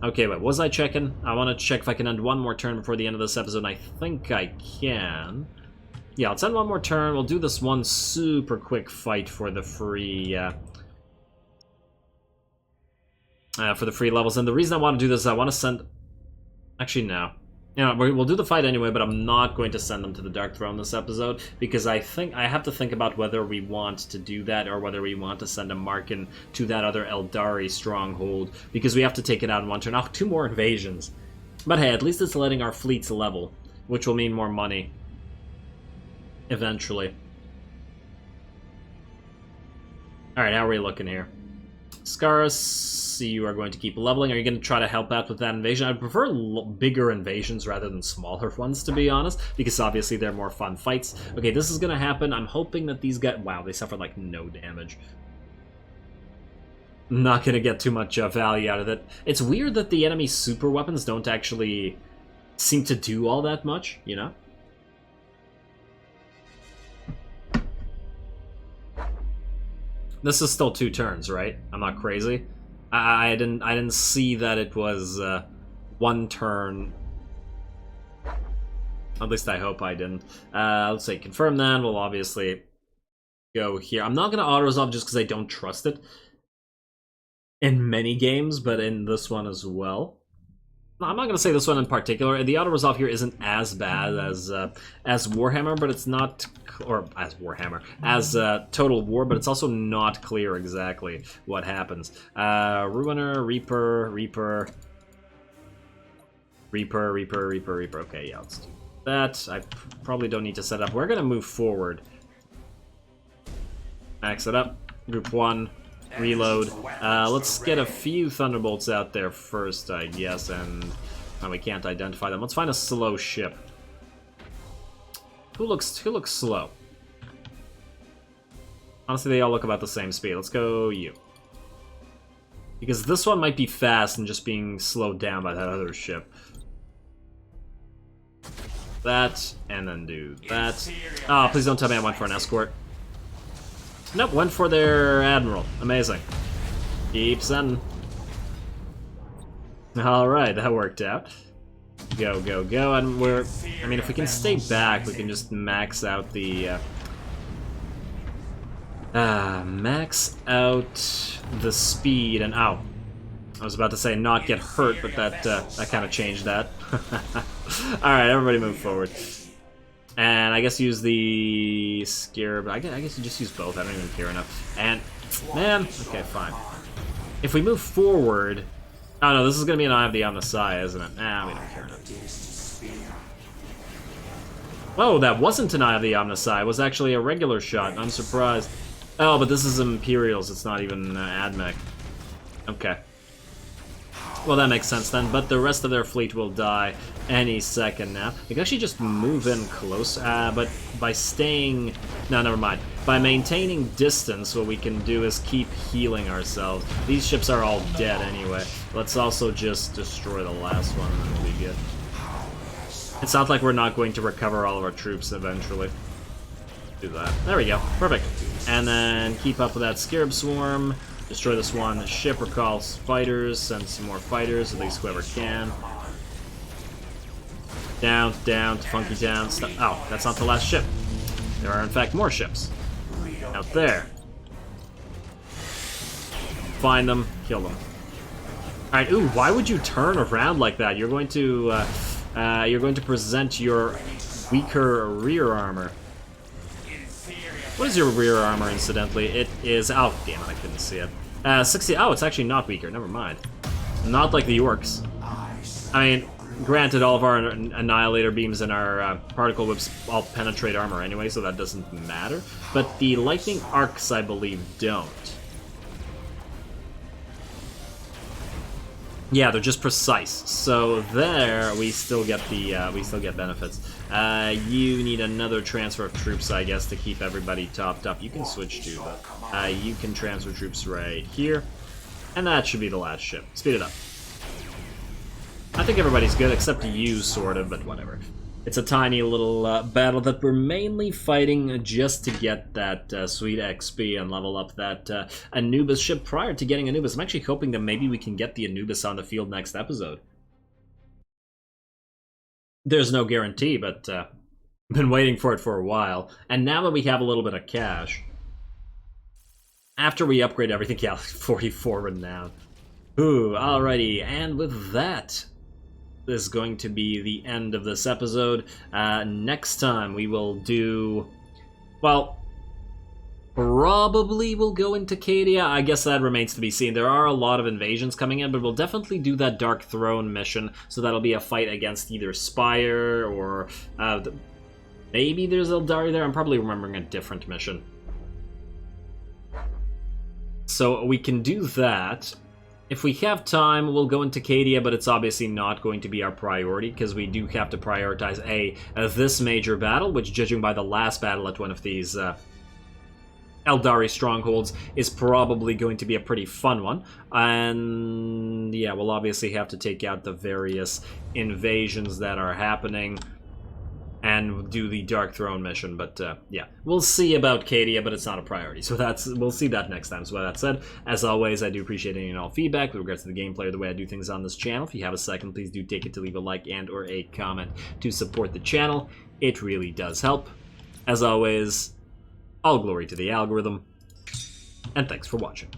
Okay, wait, was I checking? I want to check if I can end one more turn before the end of this episode, and I think I can. Yeah, let's end one more turn. We'll do this one super quick fight for the free... for the free levels. And the reason I want to do this is I want to send... Actually, no. You know, we'll do the fight anyway, but I'm not going to send them to the Dark Throne this episode, because I think I have to think about whether we want to do that or whether we want to send a Markin to that other Eldari stronghold, because we have to take it out in one turn. Oh, 2 more invasions. But hey, at least it's letting our fleets level, which will mean more money. Eventually. Alright, how are we looking here? Scarus, you are going to keep leveling. Are you going to try to help out with that invasion? I'd prefer bigger invasions rather than smaller ones, to be honest, because obviously they're more fun fights. Okay, this is going to happen. I'm hoping that these guys... Wow, they suffered like no damage. Not going to get too much value out of it. It's weird that the enemy super weapons don't actually seem to do all that much, you know? This is still 2 turns, right? I'm not crazy. I didn't see that it was 1 turn. At least I hope I didn't. Let's say confirm that. We'll obviously go here. I'm not gonna auto-resolve just because I don't trust it in many games, but in this one as well. I'm not going to say this one in particular. The auto-resolve here isn't as bad as Warhammer, but it's not... Or, as Warhammer. As Total War, but it's also not clear exactly what happens. Ruiner, Reaper... Okay, yeah, let's do that. I probably don't need to set up. We're going to move forward. Max it up. Group 1. Reload. Let's get a few Thunderbolts out there first, I guess, and we can't identify them. Let's find a slow ship. Who looks slow? Honestly, they all look about the same speed. Let's go you. Because this one might be fast and just being slowed down by that other ship. That, and then do that. Oh, please don't tell me I went for an escort. Nope, went for their admiral. Amazing. Keep sending. Alright, that worked out. Go, go, go, and we're... I mean, if we can stay back, we can just max out the... max out the speed, and ow. I was about to say not get hurt, but that kind of changed that. Alright, everybody move forward. And I guess use the Scarab. I guess you just use both. I don't even care enough. And, man, okay, fine. If we move forward... Oh, no, this is going to be an Eye of the Omnissiah, isn't it? Nah, we don't care enough. Whoa, that wasn't an Eye of the Omnissiah. It was actually a regular shot. I'm surprised. Oh, but this is Imperials. It's not even AdMech. Okay. Well, that makes sense then, but the rest of their fleet will die any second now. They can actually just move in close, but by staying... No, never mind. By maintaining distance, what we can do is keep healing ourselves. These ships are all dead anyway. Let's also just destroy the last one, and then we'll be good. It sounds like we're not going to recover all of our troops eventually. Do that. There we go. Perfect. And then keep up with that Scarab Swarm. Destroy this one ship, recall fighters, send some more fighters, at least whoever can. Down, down, to Funky Town. Oh, that's not the last ship. There are in fact more ships. Out there. Find them, kill them. Alright, ooh, why would you turn around like that? You're going to present your weaker rear armor. What is your rear armor, incidentally? It is... Oh, damn it, I couldn't see it. 60... Oh, it's actually not weaker, never mind. Not like the orcs. I mean, granted, all of our Annihilator beams and our Particle Whips all penetrate armor anyway, so that doesn't matter. But the Lightning Arcs, I believe, don't. Yeah, they're just precise. So there, we still get the benefits. You need another transfer of troops, I guess, to keep everybody topped up. You can switch to, but you can transfer troops right here, and that should be the last ship. Speed it up. I think everybody's good, except you, sort of, but whatever. It's a tiny little battle that we're mainly fighting just to get that sweet XP and level up that Anubis ship prior to getting Anubis. I'm actually hoping that maybe we can get the Anubis on the field next episode. There's no guarantee, but been waiting for it for a while. And now that we have a little bit of cash, after we upgrade everything, yeah, 44 renown. Ooh, alrighty, and with that, this is going to be the end of this episode. Next time we will do... Well, probably we'll go into Cadia. I guess that remains to be seen. There are a lot of invasions coming in, but we'll definitely do that Dark Throne mission. So that'll be a fight against either Spire or... maybe there's Eldari there. I'm probably remembering a different mission. So we can do that. If we have time, we'll go into Cadia, but it's obviously not going to be our priority, because we do have to prioritize this major battle, which, judging by the last battle at one of these Eldari strongholds, is probably going to be a pretty fun one. And yeah, we'll obviously have to take out the various invasions that are happening and do the Dark Throne mission, but yeah, we'll see about Cadia, but it's not a priority, so we'll see that next time. So with that said, as always, I do appreciate any and all feedback with regards to the gameplay or the way I do things on this channel. If you have a second, please do take it to leave a like and or a comment to support the channel. It really does help. As always, all glory to the algorithm, and thanks for watching.